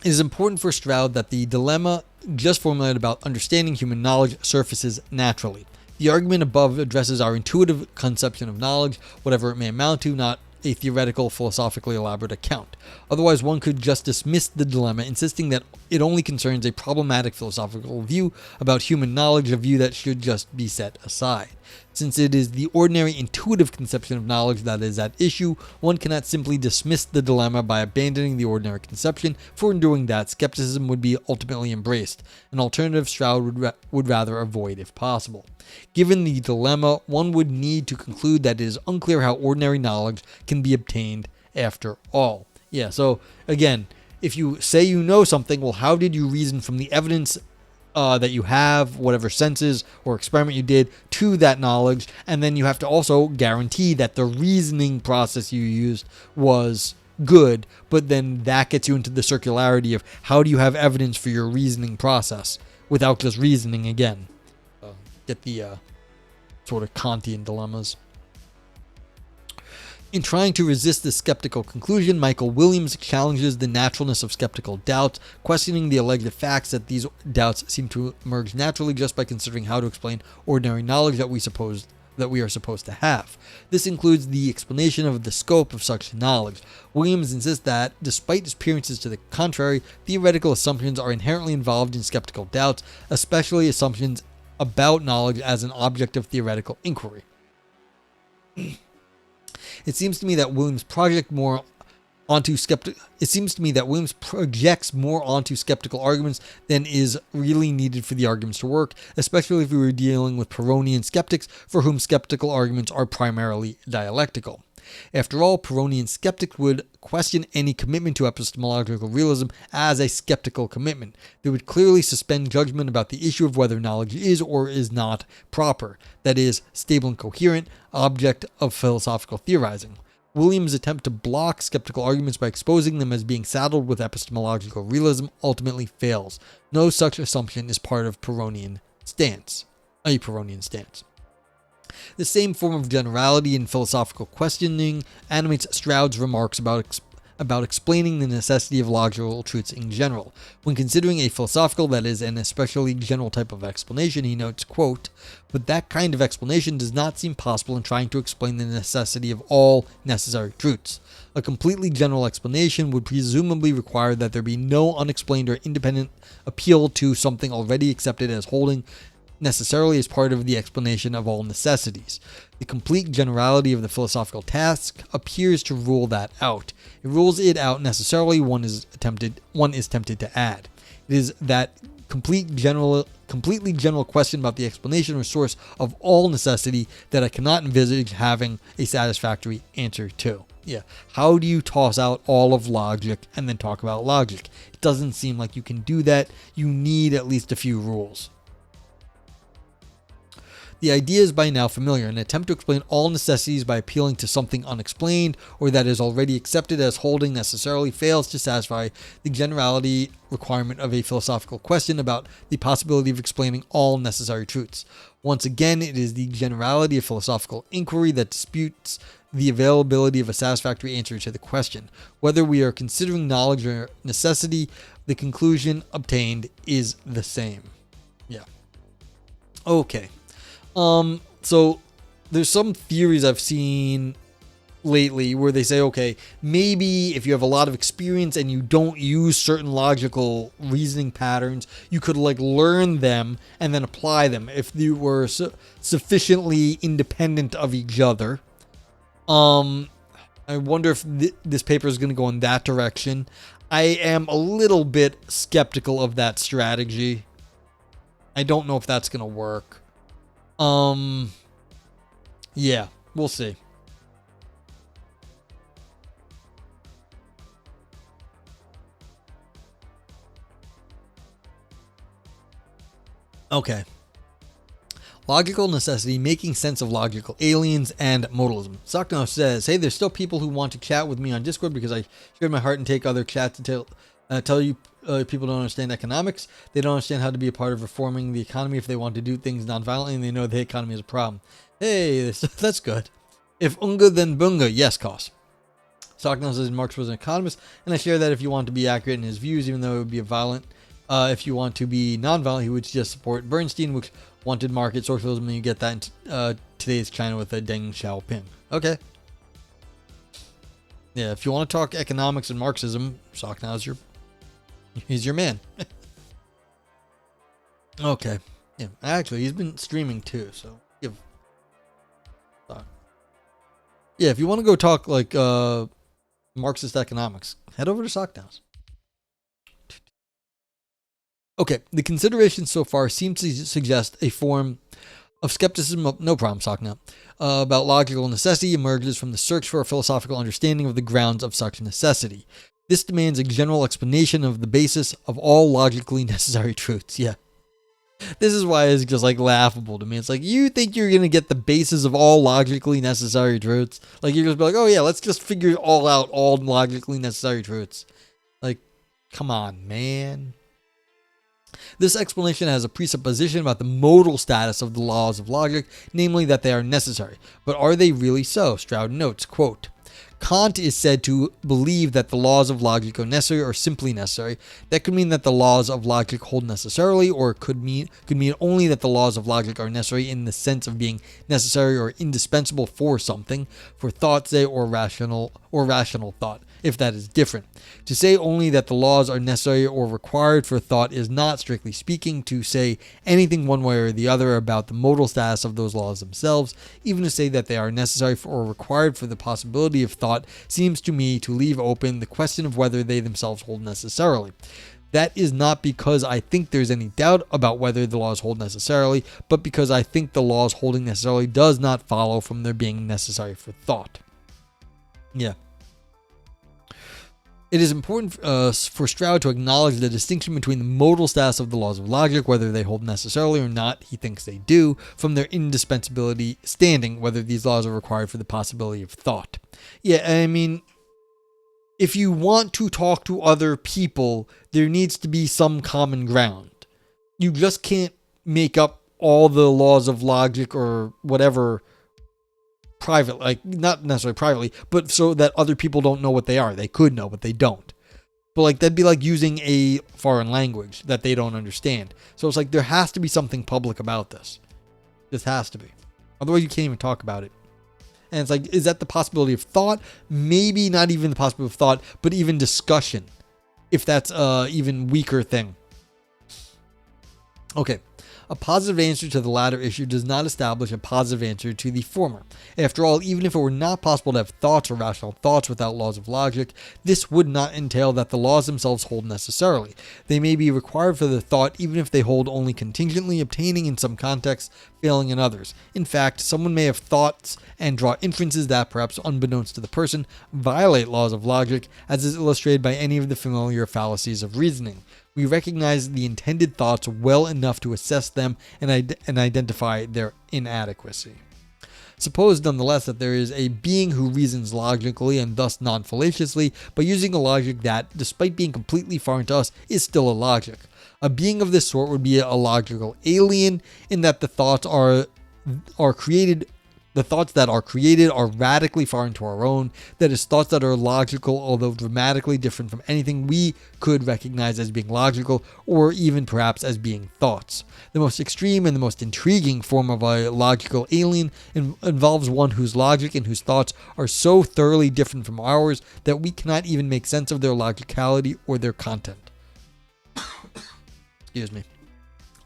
is important for Stroud that the dilemma just formulated about understanding human knowledge surfaces naturally. The argument above addresses our intuitive conception of knowledge, whatever it may amount to, not a theoretical, philosophically elaborate account. Otherwise, one could just dismiss the dilemma, insisting that it only concerns a problematic philosophical view about human knowledge, a view that should just be set aside. Since it is the ordinary intuitive conception of knowledge that is at issue, one cannot simply dismiss the dilemma by abandoning the ordinary conception, for in doing that, skepticism would be ultimately embraced, an alternative Stroud would rather avoid if possible. Given the dilemma, one would need to conclude that it is unclear how ordinary knowledge can be obtained after all. Yeah, so again, if you say you know something, well, how did you reason from the evidence that you have, whatever senses or experiment you did, to that knowledge? And then you have to also guarantee that the reasoning process you used was good, but then that gets you into the circularity of how do you have evidence for your reasoning process without just reasoning again. Get the sort of Kantian dilemmas. In trying to resist this skeptical conclusion, Michael Williams challenges the naturalness of skeptical doubts, questioning the alleged facts that these doubts seem to emerge naturally just by considering how to explain ordinary knowledge that we are supposed to have. This includes the explanation of the scope of such knowledge. Williams insists that, despite appearances to the contrary, theoretical assumptions are inherently involved in skeptical doubts, especially assumptions about knowledge as an object of theoretical inquiry. It seems to me that Williams projects more onto skeptical arguments than is really needed for the arguments to work, especially if we were dealing with Pyrrhonian skeptics for whom skeptical arguments are primarily dialectical. After all, Pyrrhonian skeptics would question any commitment to epistemological realism as a skeptical commitment. They would clearly suspend judgment about the issue of whether knowledge is or is not proper, that is, stable and coherent, object of philosophical theorizing. Williams' attempt to block skeptical arguments by exposing them as being saddled with epistemological realism ultimately fails. No such assumption is part of a Pyrrhonian stance. The same form of generality in philosophical questioning animates Stroud's remarks about explaining the necessity of logical truths in general. When considering a philosophical, that is, an especially general type of explanation, he notes, quote, "But that kind of explanation does not seem possible in trying to explain the necessity of all necessary truths. A completely general explanation would presumably require that there be no unexplained or independent appeal to something already accepted as holding necessarily as part of the explanation of all necessities. The complete generality of the philosophical task appears to rule that out. It rules it out necessarily, one is tempted to add. It is that completely general question about the explanation or source of all necessity that I cannot envisage having a satisfactory answer to." Yeah. How do you toss out all of logic and then talk about logic? It doesn't seem like you can do that. You need at least a few rules. The idea is by now familiar. An attempt to explain all necessities by appealing to something unexplained or that is already accepted as holding necessarily fails to satisfy the generality requirement of a philosophical question about the possibility of explaining all necessary truths. Once again, it is the generality of philosophical inquiry that disputes the availability of a satisfactory answer to the question. Whether we are considering knowledge or necessity, the conclusion obtained is the same. Yeah. Okay. So there's some theories I've seen lately where they say, okay, maybe if you have a lot of experience and you don't use certain logical reasoning patterns, you could learn them and then apply them if you were sufficiently independent of each other. I wonder if this paper is going to go in that direction. I am a little bit skeptical of that strategy. I don't know if that's going to work. Yeah, we'll see. Okay. Logical necessity, making sense of logical aliens, and modalism. Socknow says, hey, there's still people who want to chat with me on Discord because I shared my heart and take other chats to tell you people don't understand economics. They don't understand how to be a part of reforming the economy if they want to do things nonviolently and they know the economy is a problem. Hey, that's good. If unga, then bunga. Yes, Koss. Socknow says Marx was an economist, and I share that if you want to be accurate in his views, even though it would be violent. If you want to be nonviolent, he would just support Bernstein, which wanted market socialism, and you get that in today's China with Deng Xiaoping. Okay. Yeah, if you want to talk economics and Marxism, Socknow's he's your man. Okay. Yeah, actually, he's been streaming too, so give thought. Yeah, if you want to go talk Marxist economics, head over to Socknow's. Okay, the considerations so far seem to suggest a form of skepticism, no problem, Socknow, about logical necessity emerges from the search for a philosophical understanding of the grounds of such necessity. This demands a general explanation of the basis of all logically necessary truths. Yeah. This is why it's just like laughable to me. It's like, you think you're gonna get the basis of all logically necessary truths? Like, you're just be like, oh yeah, let's just figure it all out, all logically necessary truths. Like, come on, man. This explanation has a presupposition about the modal status of the laws of logic, namely that they are necessary. But are they really so? Stroud notes, quote, Kant is said to believe that the laws of logic are necessary or simply necessary. That could mean that the laws of logic hold necessarily, or it could mean only that the laws of logic are necessary in the sense of being necessary or indispensable for something, for thought, say, or rational thought, if that is different. To say only that the laws are necessary or required for thought is not, strictly speaking, to say anything one way or the other about the modal status of those laws themselves. Even to say that they are necessary for or required for the possibility of thought seems to me to leave open the question of whether they themselves hold necessarily. That is not because I think there's any doubt about whether the laws hold necessarily, but because I think the laws holding necessarily does not follow from their being necessary for thought. Yeah. It is important for Stroud to acknowledge the distinction between the modal status of the laws of logic, whether they hold necessarily or not, he thinks they do, from their indispensability standing, whether these laws are required for the possibility of thought. Yeah, I mean, if you want to talk to other people, there needs to be some common ground. You just can't make up all the laws of logic or whatever private, like not necessarily privately, but so that other people don't know what they are. They could know, but they don't. But like, that'd be like using a foreign language that they don't understand. So it's like, there has to be something public about this. This has to be. Otherwise you can't even talk about it. And it's like, is that the possibility of thought? Maybe not even the possibility of thought, but even discussion, if that's a even weaker thing. Okay. A positive answer to the latter issue does not establish a positive answer to the former. After all, even if it were not possible to have thoughts or rational thoughts without laws of logic, this would not entail that the laws themselves hold necessarily. They may be required for the thought even if they hold only contingently, obtaining in some contexts, failing in others. In fact, someone may have thoughts and draw inferences that, perhaps unbeknownst to the person, violate laws of logic, as is illustrated by any of the familiar fallacies of reasoning. We recognize the intended thoughts well enough to assess them and identify their inadequacy. Suppose, nonetheless, that there is a being who reasons logically and thus non-fallaciously, but using a logic that, despite being completely foreign to us, is still a logic. A being of this sort would be a logical alien in that the thoughts that are created are radically foreign to our own. That is, thoughts that are logical, although dramatically different from anything we could recognize as being logical, or even perhaps as being thoughts. The most extreme and the most intriguing form of a logical alien involves one whose logic and whose thoughts are so thoroughly different from ours that we cannot even make sense of their logicality or their content. Excuse me.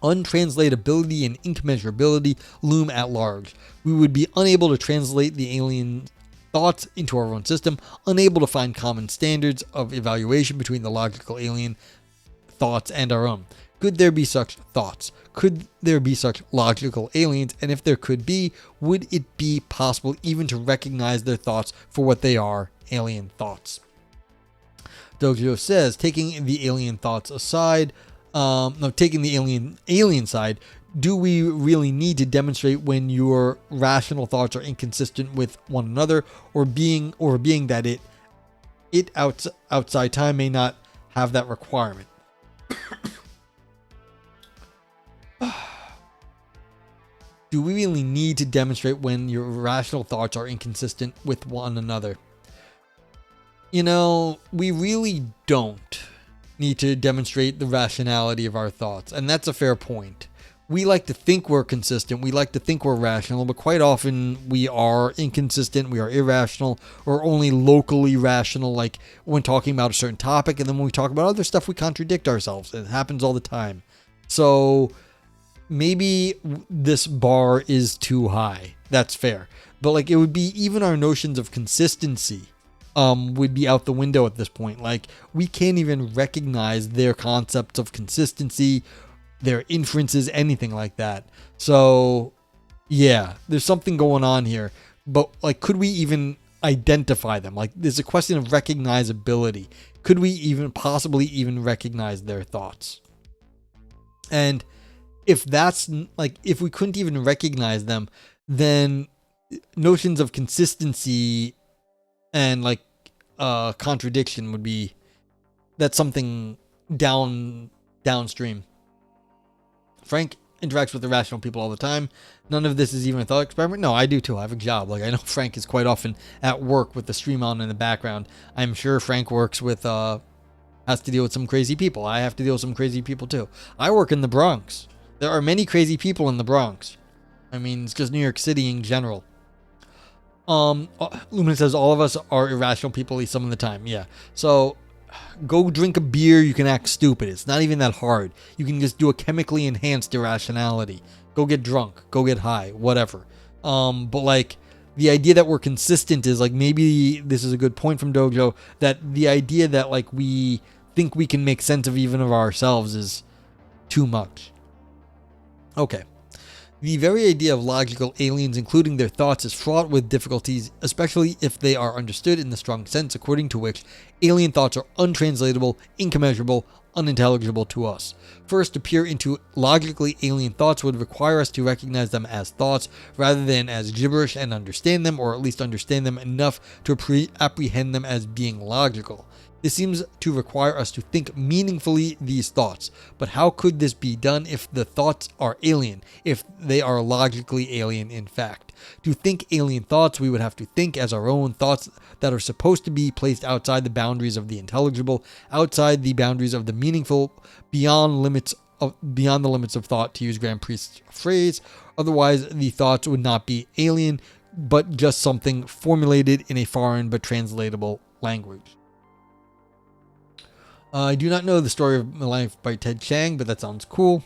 Untranslatability and incommensurability loom at large. We would be unable to translate the alien thoughts into our own system, unable to find common standards of evaluation between the logical alien thoughts and our own. Could there be such thoughts? Could there be such logical aliens? And if there could be, would it be possible even to recognize their thoughts for what they are, alien thoughts? Dojo says, taking the alien thoughts aside, taking the alien side, do we really need to demonstrate when your rational thoughts are inconsistent with one another, or being that it outside time may not have that requirement? Do we really need to demonstrate when your rational thoughts are inconsistent with one another? You know, we really don't need to demonstrate the rationality of our thoughts, and that's a fair point. We like to think we're consistent, we like to think we're rational, but quite often we are inconsistent, we are irrational, or only locally rational, like when talking about a certain topic, and then when we talk about other stuff we contradict ourselves. It happens all the time. So maybe this bar is too high. That's fair. But like, it would be, even our notions of consistency would be out the window at this point. Like, we can't even recognize their concepts of consistency, their inferences, anything like that. So yeah, there's something going on here. But like, could we even identify them? Like, there's a question of recognizability. Could we even possibly even recognize their thoughts? And if that's like, if we couldn't even recognize them, then notions of consistency and like contradiction would be, that's something downstream. Frank interacts with irrational people all the time. None of this is even a thought experiment. No, I do too. I have a job. Like, I know Frank is quite often at work with the stream on in the background. I'm sure Frank works with has to deal with some crazy people. I have to deal with some crazy people too. I work in the Bronx. There are many crazy people in the Bronx. I mean, it's just New York City in general. Lumen says all of us are irrational people at least some of the time. Yeah. So go drink a beer. You can act stupid. It's not even that hard. You can just do a chemically enhanced irrationality. Go get drunk. Go get high. Whatever. But like, the idea that we're consistent is like, maybe this is a good point from Dojo, that the idea that like we think we can make sense of even of ourselves is too much. Okay. The very idea of logical aliens, including their thoughts, is fraught with difficulties, especially if they are understood in the strong sense according to which alien thoughts are untranslatable, incommensurable, unintelligible to us. First, to peer into logically alien thoughts would require us to recognize them as thoughts rather than as gibberish and understand them, or at least understand them enough to apprehend them as being logical. This seems to require us to think meaningfully these thoughts. But how could this be done if the thoughts are alien, if they are logically alien in fact? To think alien thoughts, we would have to think as our own thoughts that are supposed to be placed outside the boundaries of the intelligible, outside the boundaries of the meaningful, beyond the limits of thought, to use Grand Priest's phrase. Otherwise, the thoughts would not be alien, but just something formulated in a foreign but translatable language. I do not know the story of my life by Ted Chiang, but that sounds cool.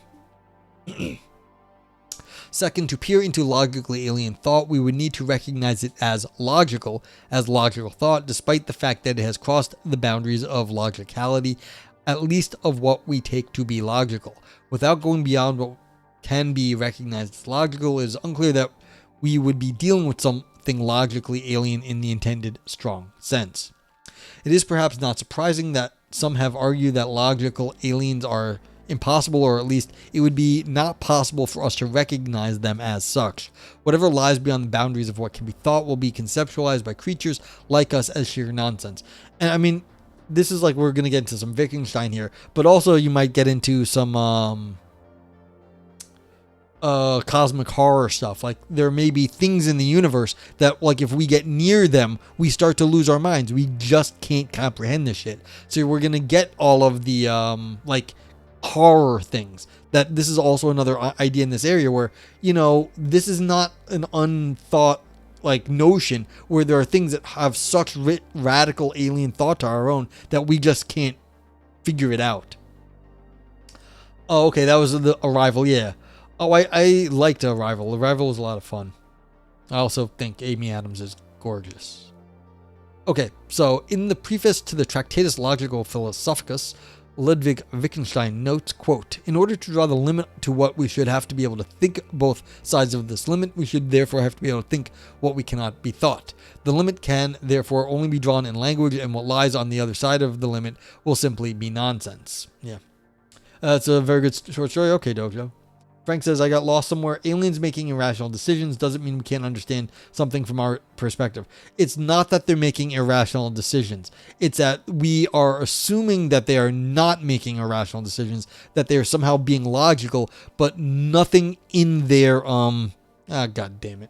Second, to peer into logically alien thought, we would need to recognize it as logical thought, despite the fact that it has crossed the boundaries of logicality, at least of what we take to be logical. Without going beyond what can be recognized as logical, it is unclear that we would be dealing with something logically alien in the intended strong sense. It is perhaps not surprising that some have argued that logical aliens are impossible, or at least it would be not possible for us to recognize them as such. Whatever lies beyond the boundaries of what can be thought will be conceptualized by creatures like us as sheer nonsense. And I mean, this is like, we're going to get into some Wittgenstein here, but also you might get into some cosmic horror stuff. Like, there may be things in the universe that, like, if we get near them, we start to lose our minds. We just can't comprehend this shit. So we're gonna get all of the like horror things. That this is also another idea in this area where, you know, this is not an unthought like notion where there are things that have such radical alien thought to our own that we just can't figure it out. Oh, okay, that was the Arrival, yeah. Oh, I liked Arrival. Arrival was a lot of fun. I also think Amy Adams is gorgeous. Okay, so in the preface to the Tractatus Logico Philosophicus, Ludwig Wittgenstein notes, quote, "In order to draw the limit to what we should have to be able to think both sides of this limit, we should therefore have to be able to think what we cannot be thought. The limit can therefore only be drawn in language, and what lies on the other side of the limit will simply be nonsense." Yeah. That's a very good short story. Okay, Dojo. Frank says, I got lost somewhere. Aliens making irrational decisions doesn't mean we can't understand something from our perspective. It's not that they're making irrational decisions. It's that we are assuming that they are not making irrational decisions, that they are somehow being logical, but nothing in their, god damn it.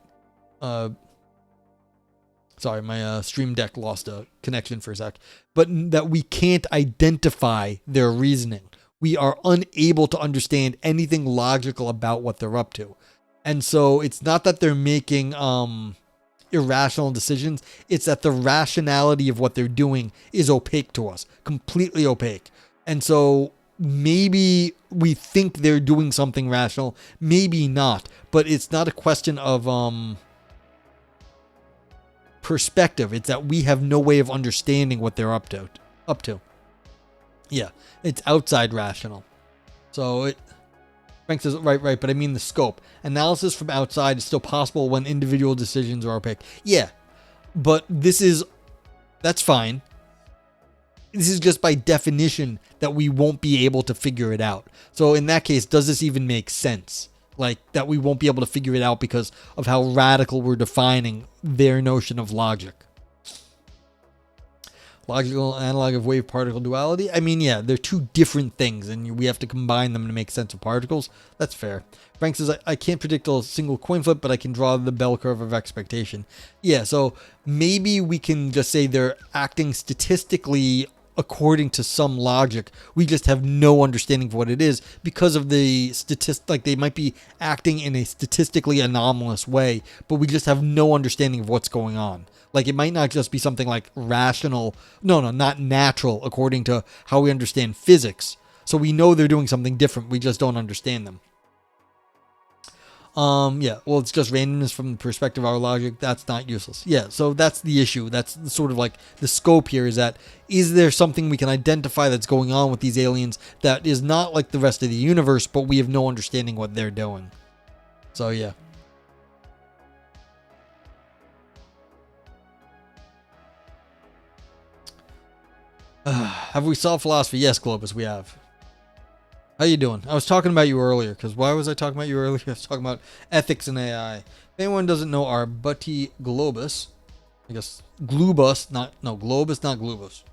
Sorry, my Stream Deck lost a connection for a sec. But that we can't identify their reasoning. We are unable to understand anything logical about what they're up to. And so it's not that they're making irrational decisions. It's that the rationality of what they're doing is opaque to us, completely opaque. And so maybe we think they're doing something rational, maybe not. But it's not a question of perspective. It's that we have no way of understanding what they're up to. Yeah, it's outside rational. So Frank says, right, but I mean the scope. Analysis from outside is still possible when individual decisions are opaque. Yeah, but that's fine. this is just by definition that we won't be able to figure it out. So in that case, does this even make sense? Like, that we won't be able to figure it out because of how radical we're defining their notion of logic. Logical analog of wave-particle duality? I mean, yeah, they're two different things, and we have to combine them to make sense of particles. That's fair. Frank says, I can't predict a single coin flip, but I can draw the bell curve of expectation. Yeah, so maybe we can just say they're acting statistically according to some logic. We just have no understanding of what it is because of the like they might be acting in a statistically anomalous way, but we just have no understanding of what's going on. Like, it might not just be something like rational, not natural according to how we understand physics. So we know they're doing something different, we just don't understand them. Yeah, well, it's just randomness from the perspective of our logic. That's not useless. Yeah, so that's the issue. That's sort of like the scope here, is there something we can identify that's going on with these aliens that is not like the rest of the universe, but we have no understanding what they're doing. So, yeah. Have we solved philosophy? Yes, Globus, we have. How you doing? I was talking about you earlier, because why was I talking about you earlier? I was talking about ethics and AI. If anyone doesn't know our buddy Globus, I guess Globus, not Globus.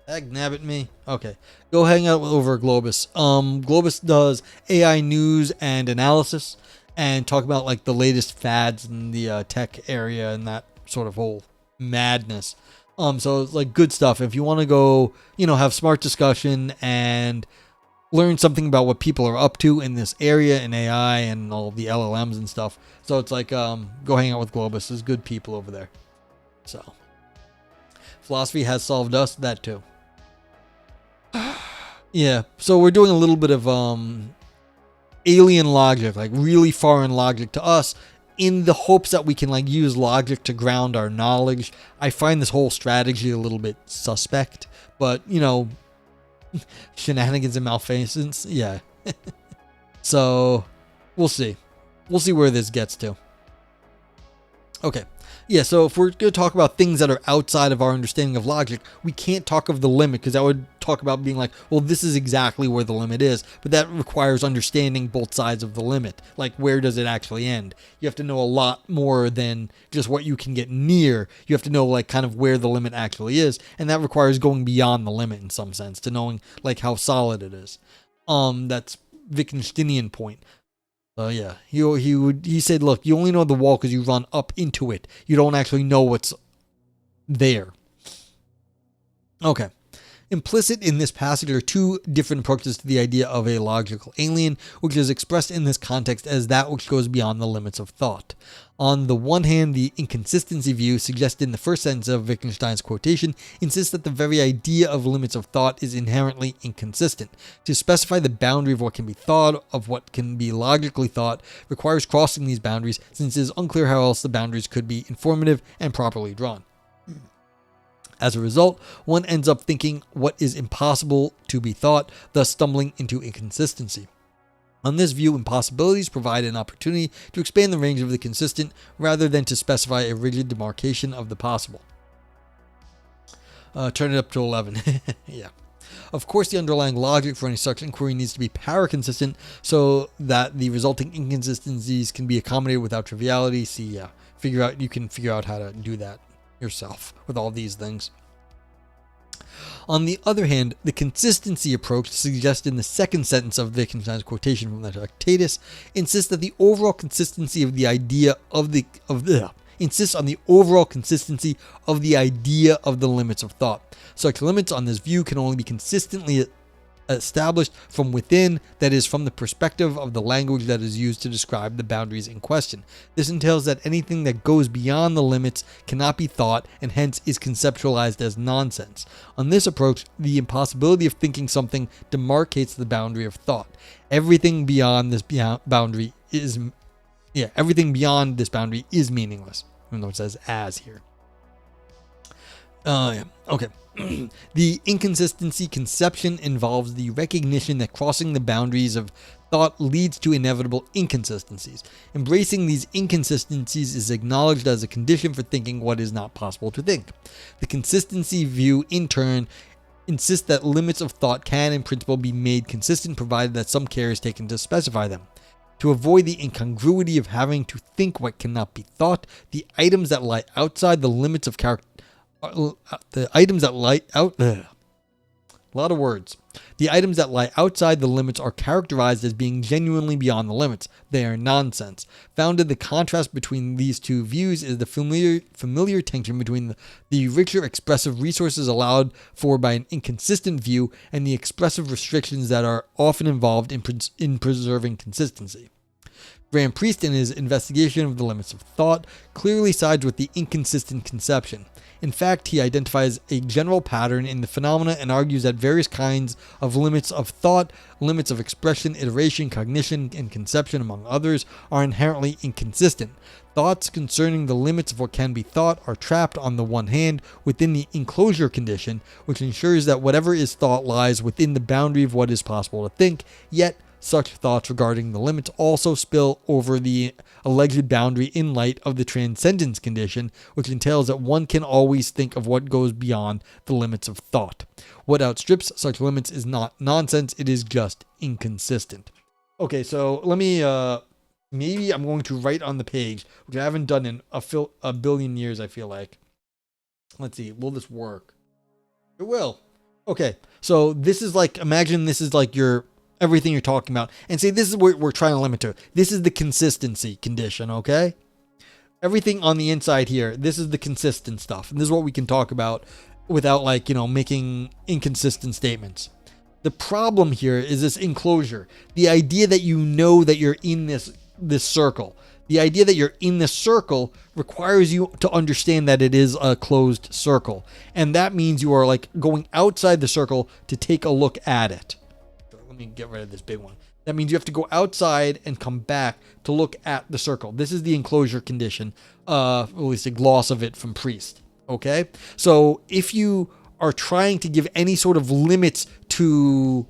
Heck, nabbit me. Okay, go hang out over Globus. Globus does AI news and analysis, and talk about like the latest fads in the tech area and that sort of whole madness. So it's like good stuff. If you want to go, have smart discussion and learn something about what people are up to in this area in AI and all the LLMs and stuff. So it's like, go hang out with Globus. There's good people over there. So philosophy has solved us, that too. Yeah. So we're doing a little bit of, alien logic, like really foreign logic to us, in the hopes that we can like use logic to ground our knowledge. I find this whole strategy a little bit suspect, but shenanigans and malfeasance, yeah. So we'll see where this gets to. Okay, yeah, so if we're going to talk about things that are outside of our understanding of logic, we can't talk of the limit, because that would talk about being like, well, this is exactly where the limit is, but that requires understanding both sides of the limit. Like, where does it actually end? You have to know a lot more than just what you can get near. You have to know like kind of where the limit actually is, and that requires going beyond the limit in some sense to knowing like how solid it is. That's Wittgensteinian point. Yeah, he said, look, you only know the wall because you run up into it. You don't actually know what's there. Okay. Implicit in this passage are two different approaches to the idea of a logical alien, which is expressed in this context as that which goes beyond the limits of thought. On the one hand, the inconsistency view, suggested in the first sentence of Wittgenstein's quotation, insists that the very idea of limits of thought is inherently inconsistent. To specify the boundary of what can be thought, of what can be logically thought, requires crossing these boundaries, since it is unclear how else the boundaries could be informative and properly drawn. As a result, one ends up thinking what is impossible to be thought, thus stumbling into inconsistency. On this view, impossibilities provide an opportunity to expand the range of the consistent rather than to specify a rigid demarcation of the possible. Turn it up to 11. Yeah. Of course, the underlying logic for any such inquiry needs to be paraconsistent so that the resulting inconsistencies can be accommodated without triviality. See, yeah, you can figure out how to do that yourself with all these things. On the other hand, the consistency approach suggested in the second sentence of Wittgenstein's quotation from the Tractatus insists that the overall consistency of the idea insists on the overall consistency of the idea of the limits of thought. Such limits on this view can only be consistently established from within, that is, from the perspective of the language that is used to describe the boundaries in question. This entails that anything that goes beyond the limits cannot be thought and hence is conceptualized as nonsense. On this approach, the impossibility of thinking something demarcates the boundary of thought. Everything beyond this boundary is meaningless, even though it says as here. Okay. The inconsistency conception involves the recognition that crossing the boundaries of thought leads to inevitable inconsistencies. Embracing these inconsistencies is acknowledged as a condition for thinking what is not possible to think. The consistency view, in turn, insist that limits of thought can in principle be made consistent provided that some care is taken to specify them. To avoid the incongruity of having to think what cannot be thought, the items that lie outside the limits of the items that lie out a lot of words. The items that lie outside the limits are characterized as being genuinely beyond the limits. They are nonsense. Founded the contrast between these two views is the familiar tension between the richer expressive resources allowed for by an inconsistent view and the expressive restrictions that are often involved in preserving consistency. Graham Priest, in his investigation of the limits of thought, clearly sides with the inconsistent conception. In fact, he identifies a general pattern in the phenomena and argues that various kinds of limits of thought, limits of expression, iteration, cognition, and conception, among others, are inherently inconsistent. Thoughts concerning the limits of what can be thought are trapped, on the one hand, within the enclosure condition, which ensures that whatever is thought lies within the boundary of what is possible to think, yet such thoughts regarding the limits also spill over the alleged boundary in light of the transcendence condition, which entails that one can always think of what goes beyond the limits of thought. What outstrips such limits is not nonsense, it is just inconsistent. Okay, so let me, maybe I'm going to write on the page, which I haven't done in a billion years, I feel like. Let's see, will this work? It will. Okay, so this is like, imagine this is like your everything you're talking about, and say this is what we're trying to limit to. This is the consistency condition, okay? Everything on the inside here, this is the consistent stuff, and this is what we can talk about without, like, you know, making inconsistent statements. The problem here is this enclosure. The idea that you know that you're in this circle. The idea that you're in this circle requires you to understand that it is a closed circle, and that means you are like going outside the circle to take a look at it. Let me get rid of this big one. That means you have to go outside and come back to look at the circle. This is the enclosure condition, at least a gloss of it from Priest. Okay? So if you are trying to give any sort of limits to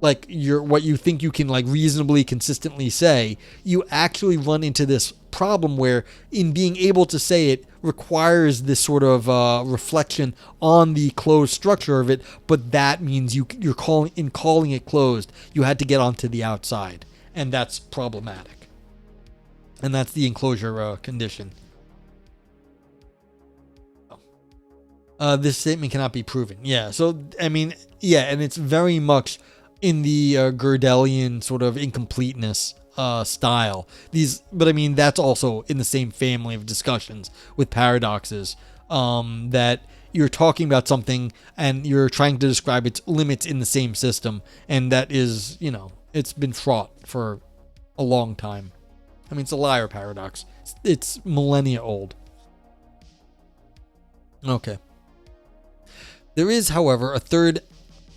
like what you think you can like reasonably consistently say, you actually run into this problem where in being able to say it requires this sort of reflection on the closed structure of it, but that means you're calling it closed, you had to get onto the outside, and that's problematic. And that's the enclosure condition. This statement cannot be proven. Yeah, so I mean, yeah, and it's very much in the Gödelian sort of incompleteness style. But I mean, that's also in the same family of discussions with paradoxes, that you're talking about something and you're trying to describe its limits in the same system, and that is, you know, it's been fraught for a long time. I mean, it's a liar paradox. It's millennia old. Okay. There is, however, a third,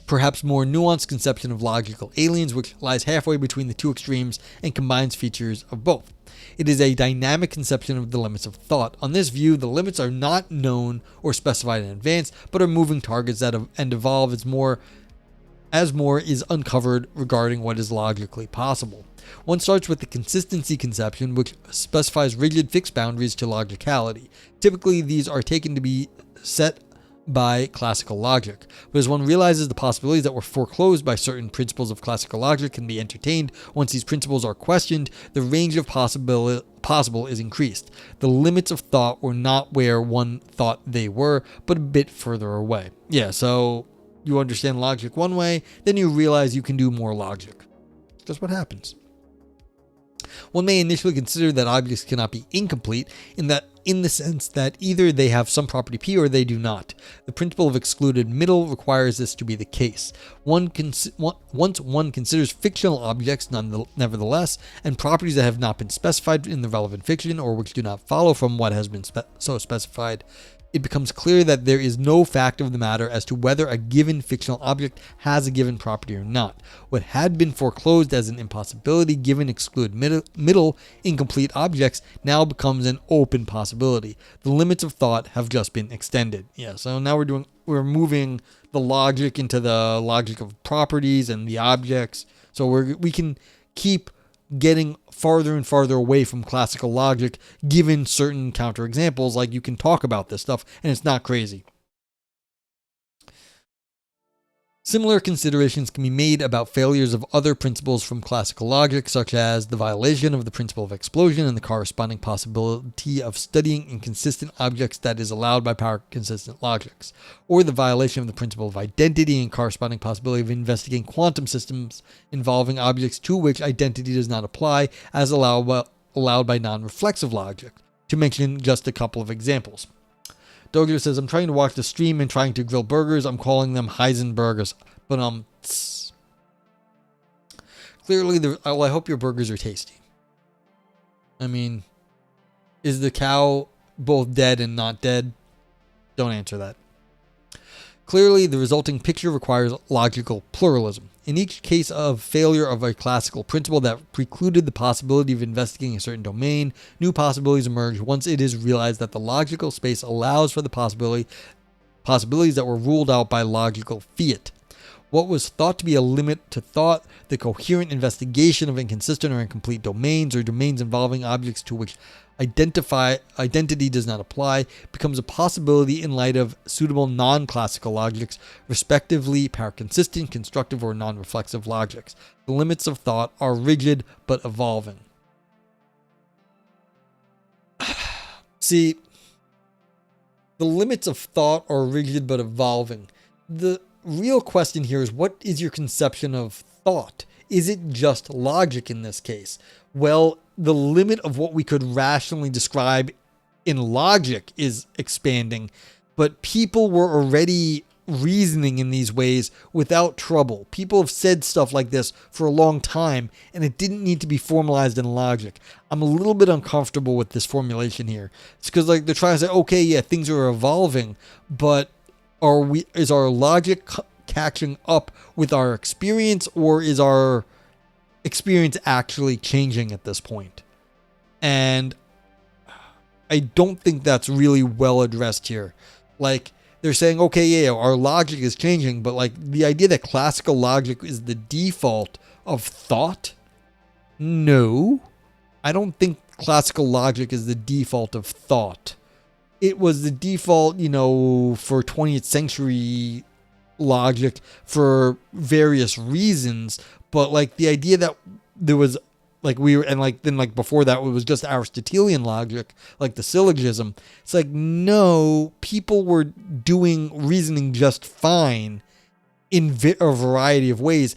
perhaps more nuanced conception of logical aliens, which lies halfway between the two extremes and combines features of both. It is a dynamic conception of the limits of thought. On this view, the limits are not known or specified in advance, but are moving targets that evolve as more is uncovered regarding what is logically possible. One starts with the consistency conception, which specifies rigid fixed boundaries to logicality. Typically, these are taken to be set by classical logic, but as one realizes the possibilities that were foreclosed by certain principles of classical logic can be entertained, once these principles are questioned, the range of possible is increased. The limits of thought were not where one thought they were, but a bit further away. Yeah, so you understand logic one way, then you realize you can do more logic. That's what happens. One may initially consider that objects cannot be incomplete in the sense that either they have some property P or they do not. The principle of excluded middle requires this to be the case. Once one considers fictional objects nevertheless, and properties that have not been specified in the relevant fiction or which do not follow from what has been so specified, it becomes clear that there is no fact of the matter as to whether a given fictional object has a given property or not. What had been foreclosed as an impossibility given exclude middle incomplete objects now becomes an open possibility. The limits of thought have just been extended. Yeah, so now we're moving the logic into the logic of properties and the objects. So we can keep getting farther and farther away from classical logic given certain counterexamples. Like, you can talk about this stuff and it's not crazy. Similar considerations can be made about failures of other principles from classical logic, such as the violation of the principle of explosion and the corresponding possibility of studying inconsistent objects that is allowed by power-consistent logics, or the violation of the principle of identity and corresponding possibility of investigating quantum systems involving objects to which identity does not apply, as allowed by non-reflexive logic, to mention just a couple of examples. Dogger says, I'm trying to watch the stream and trying to grill burgers. I'm calling them Heisenbergers. But, clearly, I hope your burgers are tasty. I mean, is the cow both dead and not dead? Don't answer that. Clearly, the resulting picture requires logical pluralism. In each case of failure of a classical principle that precluded the possibility of investigating a certain domain, new possibilities emerge once it is realized that the logical space allows for the possibilities that were ruled out by logical fiat. What was thought to be a limit to thought, the coherent investigation of inconsistent or incomplete domains or domains involving objects to which identity does not apply, becomes a possibility in light of suitable non-classical logics, respectively power-consistent, constructive, or non-reflexive logics. The limits of thought are rigid but evolving. See, the limits of thought are rigid but evolving. The real question here is, what is your conception of thought? Is it just logic in this case? Well, the limit of what we could rationally describe in logic is expanding, but people were already reasoning in these ways without trouble. People have said stuff like this for a long time, and it didn't need to be formalized in logic. I'm a little bit uncomfortable with this formulation here. It's because they're trying to say, okay, yeah, things are evolving, but is our logic catching up with our experience, or is our experience actually changing at this point? And I don't think that's really well addressed here. They're saying, okay, yeah, our logic is changing, but the idea that classical logic is the default of thought? No, I don't think classical logic is the default of thought. It was the default, for 20th century logic for various reasons, but the idea that there was before that it was just Aristotelian logic, like the syllogism. It's no, people were doing reasoning just fine in a variety of ways,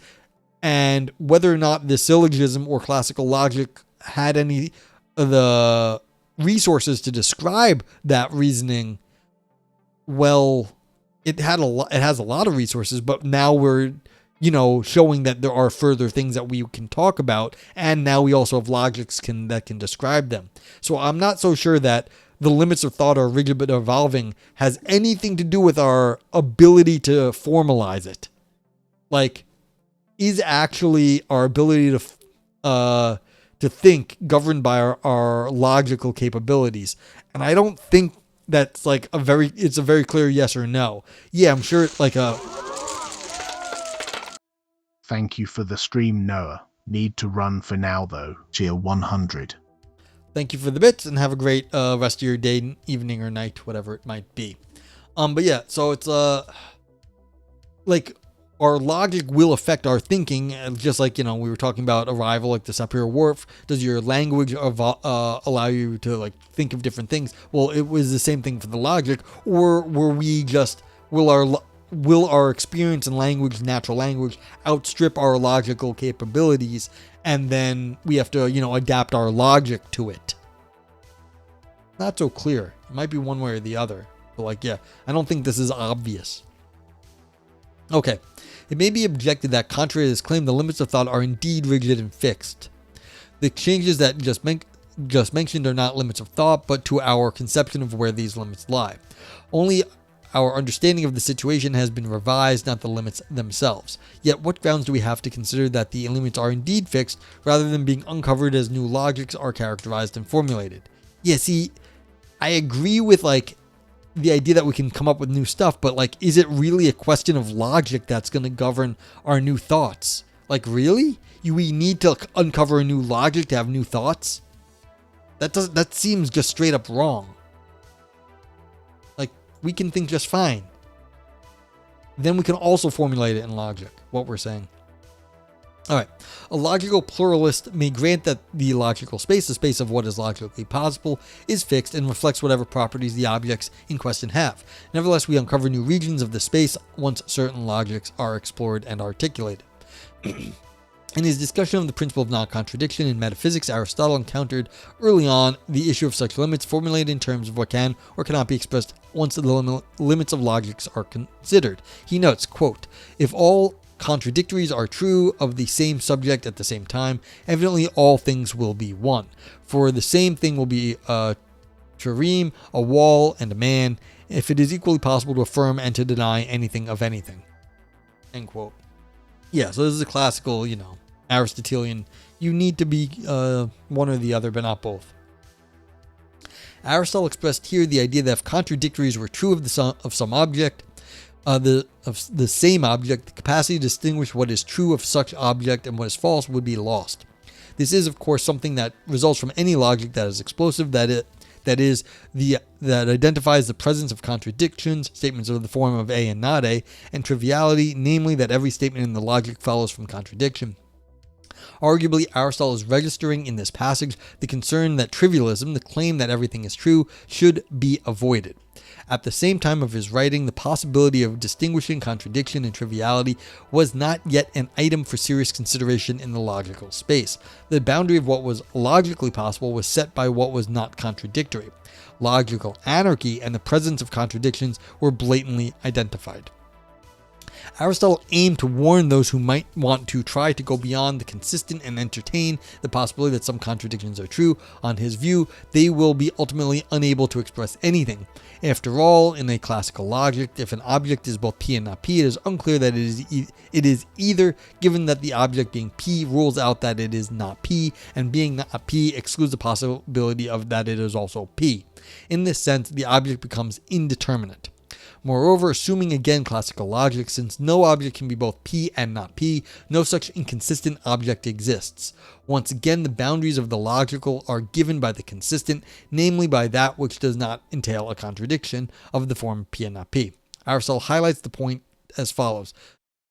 and whether or not the syllogism or classical logic had any of the resources to describe that reasoning, well, it has a lot of resources, but now we're showing that there are further things that we can talk about, and now we also have logics that can describe them. So I'm not so sure that the limits of thought are rigid but evolving has anything to do with our ability to formalize it. Is actually our ability to think governed by our logical capabilities? And I don't think that's it's a very clear yes or no. Yeah, I'm sure it's Thank you for the stream, Noah. Need to run for now, though. Cheer 100. Thank you for the bits, and have a great rest of your day, evening, or night, whatever it might be. But yeah, so it's our logic will affect our thinking, just we were talking about Arrival, the Sapir Whorf. Does your language allow you to think of different things? Well, it was the same thing for the logic, or will our experience in language, natural language, outstrip our logical capabilities, and then we have to, adapt our logic to it? Not so clear. It might be one way or the other. But I don't think this is obvious. Okay. It may be objected that, contrary to this claim, the limits of thought are indeed rigid and fixed. The changes that just mentioned are not limits of thought, but to our conception of where these limits lie. Only our understanding of the situation has been revised, not the limits themselves. Yet what grounds do we have to consider that the limits are indeed fixed, rather than being uncovered as new logics are characterized and formulated? Yeah, see, I agree with the idea that we can come up with new stuff, but is it really a question of logic that's going to govern our new thoughts? Really? We need to uncover a new logic to have new thoughts? That seems just straight up wrong. We can think just fine. then we can also formulate it in logic, what we're saying. All right, a logical pluralist may grant that the logical space, the space of what is logically possible, is fixed and reflects whatever properties the objects in question have. Nevertheless, we uncover new regions of the space once certain logics are explored and articulated. In his discussion of the principle of non-contradiction in metaphysics, Aristotle encountered early on the issue of such limits formulated in terms of what can or cannot be expressed once the limits of logics are considered. He notes, quote, "If all contradictories are true of the same subject at the same time, evidently all things will be one. For the same thing will be a trireme, a wall, and a man, if it is equally possible to affirm and to deny anything of anything." End quote. Yeah, so this is a classical, Aristotelian. You need to be one or the other, but not both. Aristotle expressed here the idea that if contradictories were true of some object, of the same object, the capacity to distinguish what is true of such object and what is false would be lost. This is, of course, something that results from any logic that is explosive, that identifies the presence of contradictions, statements of the form of A and not A, and triviality, namely that every statement in the logic follows from contradiction. Arguably, Aristotle is registering in this passage the concern that trivialism, the claim that everything is true, should be avoided. At the same time of his writing, the possibility of distinguishing contradiction and triviality was not yet an item for serious consideration in the logical space. The boundary of what was logically possible was set by what was not contradictory. Logical anarchy and the presence of contradictions were blatantly identified. Aristotle aimed to warn those who might want to try to go beyond the consistent and entertain the possibility that some contradictions are true. On his view, they will be ultimately unable to express anything. After all, in a classical logic, if an object is both P and not P, it is unclear that it is either, given that the object being P rules out that it is not P, and being not P excludes the possibility of that it is also P. In this sense, the object becomes indeterminate. Moreover, assuming again classical logic, since no object can be both P and not P, no such inconsistent object exists. Once again, the boundaries of the logical are given by the consistent, namely by that which does not entail a contradiction of the form P and not P. Aristotle highlights the point as follows.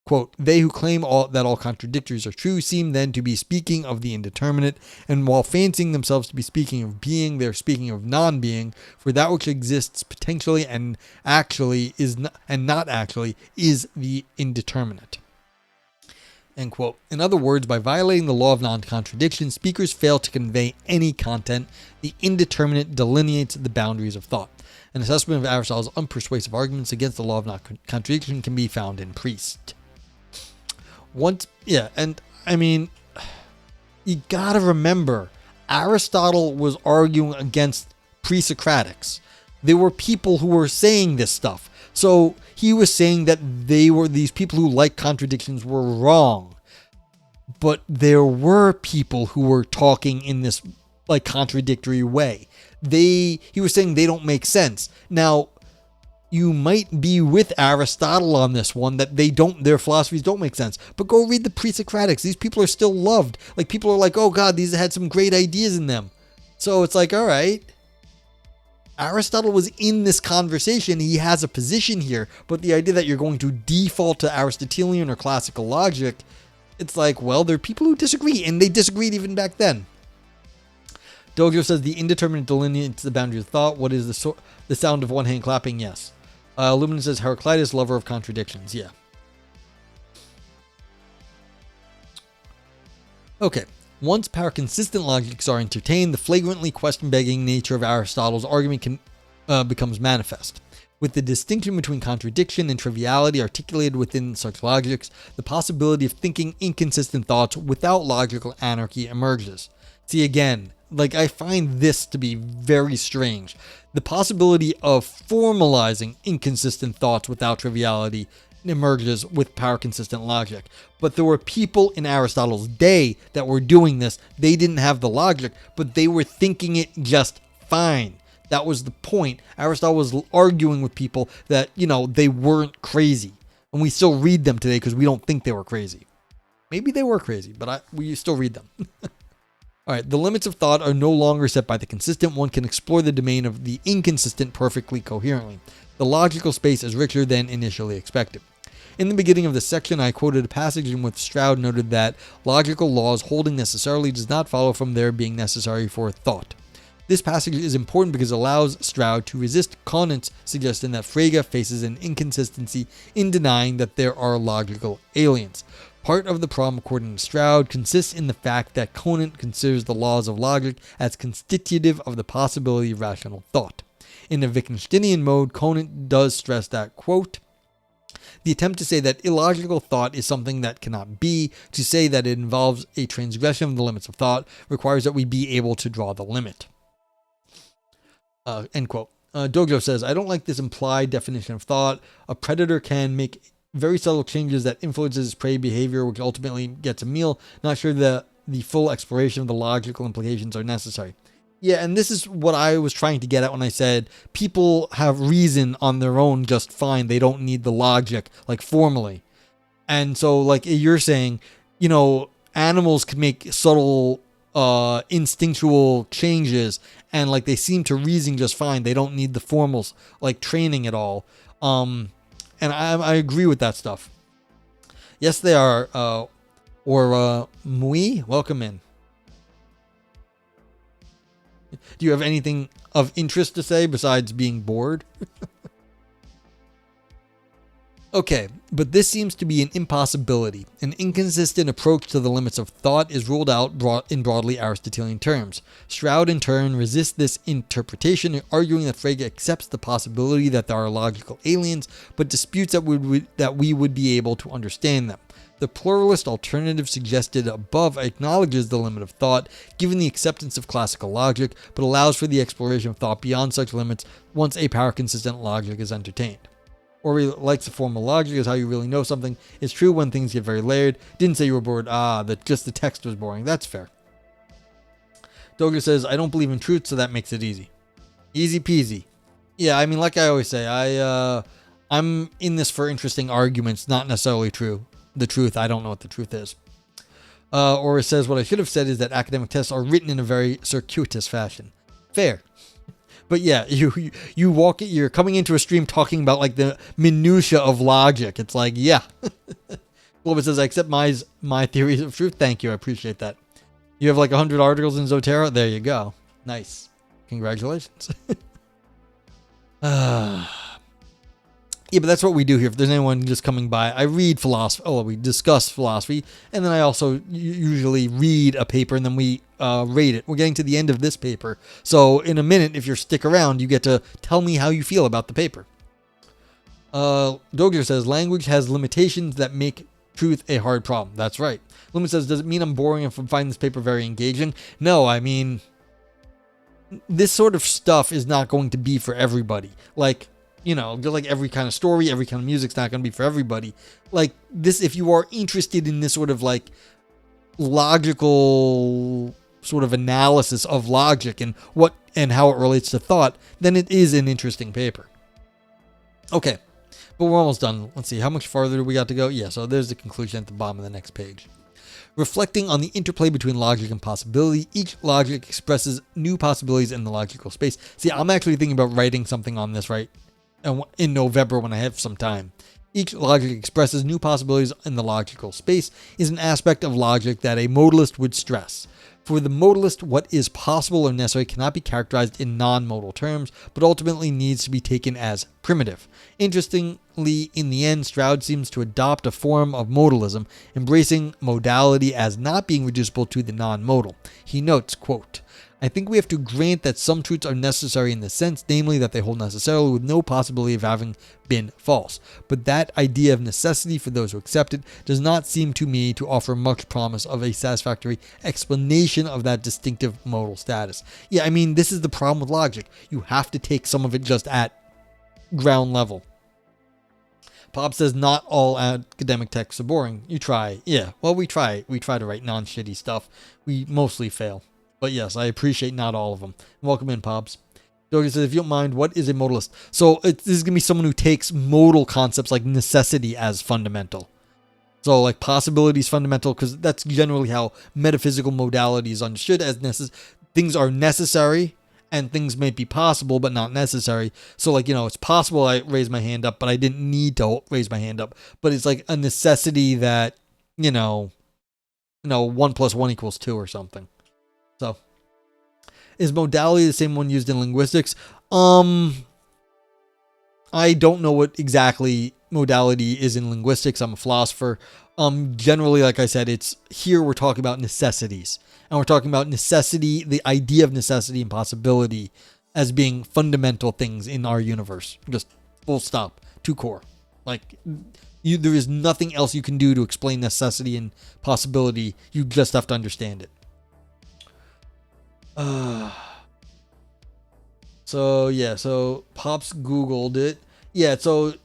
Quote, "They who claim that all contradictories are true seem then to be speaking of the indeterminate, and while fancying themselves to be speaking of being, they are speaking of non-being, for that which exists potentially and actually is not actually is the indeterminate." End quote. In other words, by violating the law of non-contradiction, speakers fail to convey any content. The indeterminate delineates the boundaries of thought. An assessment of Aristotle's unpersuasive arguments against the law of non-contradiction can be found in Priest. You gotta remember, Aristotle was arguing against pre-Socratics. There were people who were saying this stuff. So he was saying that these people who like contradictions were wrong. But there were people who were talking in this contradictory way. He was saying they don't make sense. Now, you might be with Aristotle on this one, that their philosophies don't make sense. But go read the pre-Socratics. These people are still loved. People are like, oh God, these had some great ideas in them. So it's like, all right. Aristotle was in this conversation. He has a position here. But the idea that you're going to default to Aristotelian or classical logic, it's like, well, there are people who disagree. And they disagreed even back then. Doggio says the indeterminate delineates the boundary of thought. What is the sound of one hand clapping? Yes. Luminous says Heraclitus, lover of contradictions. Yeah. Okay. Once power-consistent logics are entertained, the flagrantly question-begging nature of Aristotle's argument becomes manifest. With the distinction between contradiction and triviality articulated within such logics, the possibility of thinking inconsistent thoughts without logical anarchy emerges. See, again, I find this to be very strange. The possibility of formalizing inconsistent thoughts without triviality emerges with power-consistent logic. But there were people in Aristotle's day that were doing this. They didn't have the logic, but they were thinking it just fine. That was the point. Aristotle was arguing with people that, they weren't crazy. And we still read them today because we don't think they were crazy. Maybe they were crazy, but we still read them. All right, the limits of thought are no longer set by the consistent. One can explore the domain of the inconsistent perfectly coherently. The logical space is richer than initially expected. In the beginning of this section, I quoted a passage in which Stroud noted that logical laws holding necessarily does not follow from their being necessary for thought. This passage is important because it allows Stroud to resist Conant's suggestion that Frege faces an inconsistency in denying that there are logical aliens. Part of the problem, according to Stroud, consists in the fact that Conant considers the laws of logic as constitutive of the possibility of rational thought. In a Wittgensteinian mode, Conant does stress that, quote, the attempt to say that illogical thought is something that cannot be, to say that it involves a transgression of the limits of thought, requires that we be able to draw the limit. End quote. Dojo says, I don't like this implied definition of thought. A predator can make very subtle changes that influences prey behavior, which ultimately gets a meal. Not sure that the full exploration of the logical implications are necessary. Yeah, and this is what I was trying to get at when I said people have reason on their own just fine. They don't need the logic, like formally. And so, like you're saying, you know, animals can make subtle instinctual changes, and like they seem to reason just fine. They don't need the formals, like training at all. And I agree with that stuff. Yes, they are. Mui, welcome in. Do you have anything of interest to say besides being bored? Okay, but this seems to be an impossibility. An inconsistent approach to the limits of thought is ruled out in broadly Aristotelian terms. Stroud, in turn, resists this interpretation, arguing that Frege accepts the possibility that there are logical aliens, but disputes that we would be able to understand them. The pluralist alternative suggested above acknowledges the limit of thought, given the acceptance of classical logic, but allows for the exploration of thought beyond such limits once a power-consistent logic is entertained. Or he likes the formal logic is how you really know something. It's true when things get very layered. Didn't say you were bored. Just the text was boring. That's fair. Doga says, I don't believe in truth, so that makes it easy. Easy peasy. Yeah, I mean, like I always say, I'm in this for interesting arguments, not necessarily the truth. I don't know what the truth is. Or it says, what I should have said is that academic tests are written in a very circuitous fashion. Fair. But yeah, you're coming into a stream talking about like the minutia of logic. It's like, yeah. Globus says, I accept my theories of truth. Thank you. I appreciate that. You have like 100 articles in Zotero. There you go. Nice. Congratulations. Yeah, but that's what we do here. If there's anyone just coming by, I read philosophy. Oh, we discuss philosophy. And then I also usually read a paper and then we rate it. We're getting to the end of this paper. So in a minute, if you stick around, you get to tell me how you feel about the paper. Dogger says, language has limitations that make truth a hard problem. That's right. Lumen says, does it mean I'm boring if I find this paper very engaging? No, I mean, this sort of stuff is not going to be for everybody. Like, you know, just like every kind of story, every kind of music's not going to be for everybody. Like this, if you are interested in this sort of like logical sort of analysis of logic and how it relates to thought, then it is an interesting paper. Okay, but we're almost done. Let's see, how much farther do we got to go? Yeah, so there's the conclusion at the bottom of the next page. Reflecting on the interplay between logic and possibility, each logic expresses new possibilities in the logical space. See, I'm actually thinking about writing something on this right in November when I have some time. Each logic expresses new possibilities in the logical space is an aspect of logic that a modalist would stress. For the modalist, what is possible or necessary cannot be characterized in non-modal terms, but ultimately needs to be taken as primitive. Interestingly, in the end, Stroud seems to adopt a form of modalism, embracing modality as not being reducible to the non-modal. He notes, quote, I think we have to grant that some truths are necessary in the sense, namely that they hold necessarily with no possibility of having been false. But that idea of necessity for those who accept it does not seem to me to offer much promise of a satisfactory explanation of that distinctive modal status. Yeah, I mean, this is the problem with logic. You have to take some of it just at ground level. Pop says not all academic texts are boring. You try. Yeah, well, we try. We try to write non-shitty stuff. We mostly fail. But yes, I appreciate not all of them. Welcome in, Pops. Dogan says, if you don't mind, what is a modalist? So this is going to be someone who takes modal concepts like necessity as fundamental. So like possibility is fundamental because that's generally how metaphysical modality is understood as things are necessary and things may be possible but not necessary. So like, it's possible I raise my hand up, but I didn't need to raise my hand up. But it's like a necessity that, 1 + 1 = 2 or something. So is modality the same one used in linguistics? I don't know what exactly modality is in linguistics. I'm a philosopher. Generally, like I said, we're talking about necessities. And we're talking about necessity, the idea of necessity and possibility as being fundamental things in our universe. Just full stop, to core. Like, there is nothing else you can do to explain necessity and possibility. You just have to understand it. So Pops Googled it. Yeah, so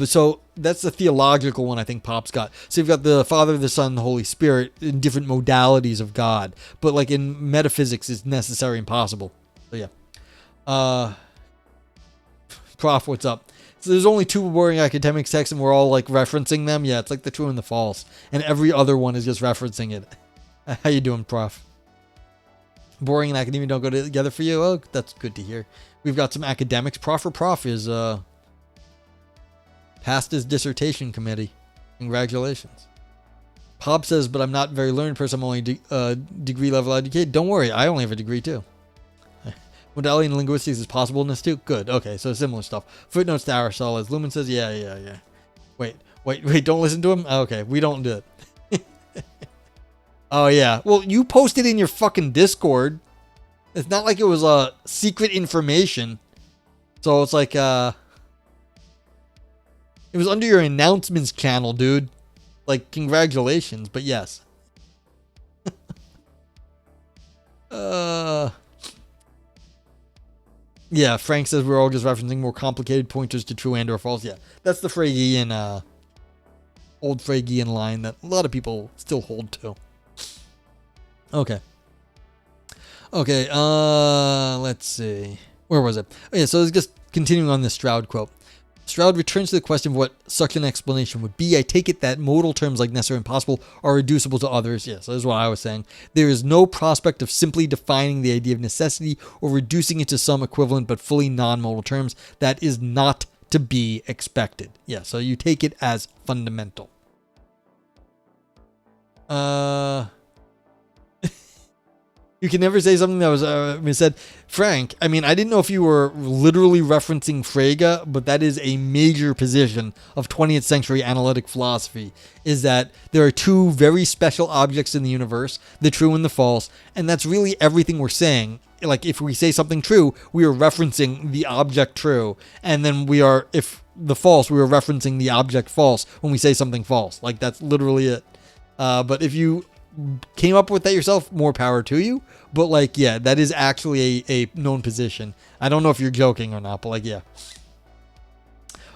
so that's the theological one I think Pops got. So you've got the Father, the Son, the Holy Spirit in different modalities of God. But like in metaphysics, it's necessary and possible. So yeah. Prof, what's up? So there's only 2 boring academic texts and we're all like referencing them. Yeah, it's like the true and the false. And every other one is just referencing it. How you doing, Prof? Boring and academia don't go together for you? Oh, that's good to hear. We've got some academics. Prof is passed his dissertation committee. Congratulations. Pop says, but I'm not a very learned person. I'm only degree level educated. Don't worry, I only have a degree too. Modality in linguistics is possibleness too? Good. Okay, so similar stuff. Footnotes to Aristotle, as Lumen says, yeah. Wait, don't listen to him? Okay, we don't do it. Oh, yeah. Well, you posted in your fucking Discord. It's not like it was secret information. So it's like, it was under your announcements channel, dude. Like, congratulations, but yes. Yeah, Frank says we're all just referencing more complicated pointers to true and or false. Yeah, that's the Phrygian, old Phrygian line that a lot of people still hold to. Okay, let's see. Where was it? Oh, yeah, so it's just continuing on this Stroud quote. Stroud returns to the question of what such an explanation would be. I take it that modal terms like necessary and possible are reducible to others. Yes, that is what I was saying. There is no prospect of simply defining the idea of necessity or reducing it to some equivalent but fully non-modal terms. That is not to be expected. Yeah, so you take it as fundamental. You can never say something that was said. Frank, I mean, I didn't know if you were literally referencing Frege, but that is a major position of 20th century analytic philosophy, is that there are 2 very special objects in the universe, the true and the false, and that's really everything we're saying. Like, if we say something true, we are referencing the object true, and then if the false, we are referencing the object false when we say something false. Like, that's literally it. But if you came up with that yourself, more power to you. But like, yeah, that is actually a known position. I don't know if you're joking or not, but like, yeah.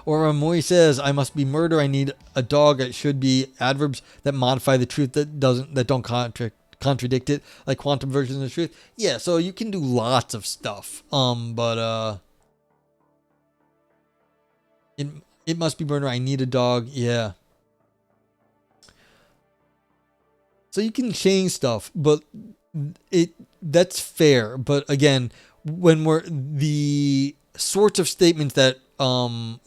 Or Moy says, I must be murder. I need a dog. It should be adverbs that modify the truth that don't contradict it, like quantum versions of the truth. Yeah, so you can do lots of stuff. But it must be murder. I need a dog. Yeah. So you can change stuff, but that's fair. But again, when the sorts of statements that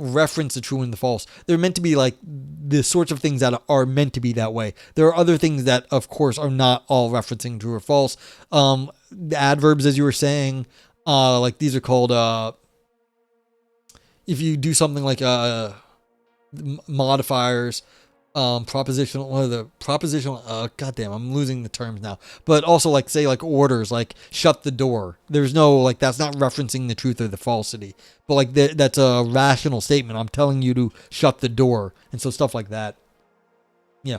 reference the true and the false, they're meant to be like the sorts of things that are meant to be that way. There are other things that, of course, are not all referencing true or false. The adverbs, as you were saying, like these are called, if you do something like modifiers, propositional, goddamn, I'm losing the terms now. But also like, say like orders, like shut the door. There's no, like, that's not referencing the truth or the falsity. But like that's a rational statement. I'm telling you to shut the door. And so stuff like that. Yeah.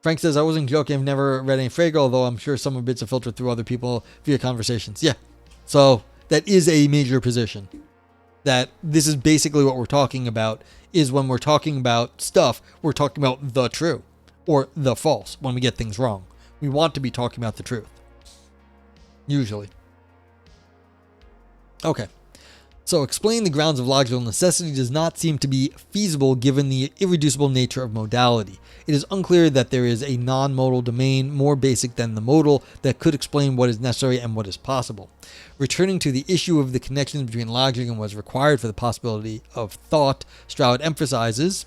Frank says, I wasn't joking. I've never read any Frege, although I'm sure some bits are filtered through other people via conversations. Yeah. So that is a major position. That this is basically what we're talking about, is when we're talking about stuff, we're talking about the true or the false when we get things wrong. We want to be talking about the truth. Usually. Okay. So explaining the grounds of logical necessity does not seem to be feasible given the irreducible nature of modality. It is unclear that there is a non-modal domain more basic than the modal that could explain what is necessary and what is possible. Returning to the issue of the connections between logic and what is required for the possibility of thought, Stroud emphasizes,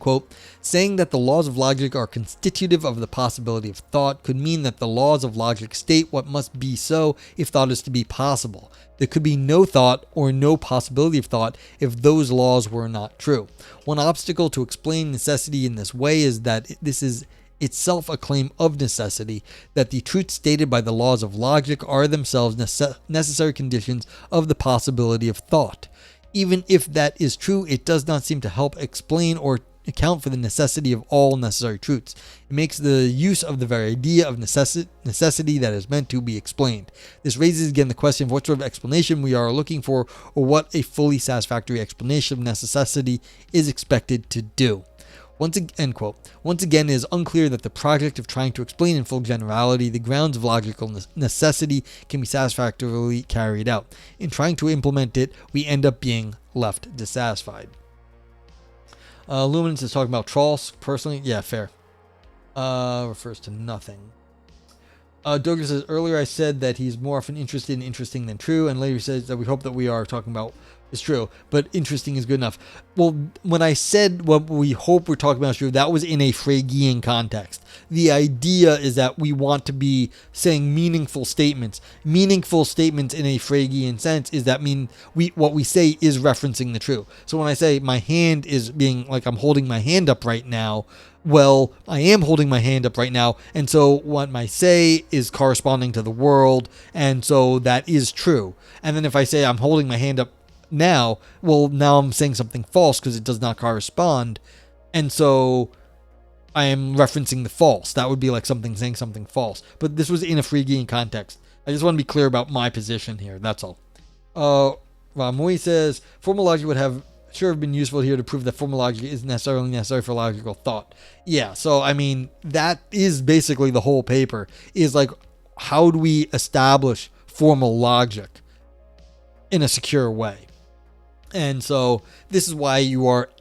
quote, saying that the laws of logic are constitutive of the possibility of thought could mean that the laws of logic state what must be so if thought is to be possible. There could be no thought or no possibility of thought if those laws were not true. One obstacle to explain necessity in this way is that this is itself a claim of necessity, that the truths stated by the laws of logic are themselves necessary conditions of the possibility of thought. Even if that is true, it does not seem to help explain or account for the necessity of all necessary truths. It makes the use of the very idea of necessity that is meant to be explained. This raises again the question of what sort of explanation we are looking for, or what a fully satisfactory explanation of necessity is expected to do. Once again, it is unclear that the project of trying to explain in full generality the grounds of logical necessity can be satisfactorily carried out. In trying to implement it, we end up being left dissatisfied. Luminance is talking about Trolls, personally. Yeah, fair. Refers to nothing. Douglas says, earlier I said that he's more often interested in interesting than true, and later he says that we hope that we are talking about is true, but interesting is good enough. Well, when I said what we hope we're talking about is true, that was in a Fregean context. The idea is that we want to be saying meaningful statements. Meaningful statements in a Fregean sense is that what we say is referencing the true. So when I say my hand is being like I'm holding my hand up right now, well, I am holding my hand up right now, and so what I say is corresponding to the world, and so that is true. And then if I say I'm holding my hand up now, well, now I'm saying something false because it does not correspond, and so I am referencing the false. That would be like something saying something false. But this was in a Fregean context. I just want to be clear about my position here. That's all. Ramui says formal logic would have been useful here to prove that formal logic is necessary for logical thought. Yeah, so I mean that is basically the whole paper. Is like, how do we establish formal logic in a secure way? And so this is why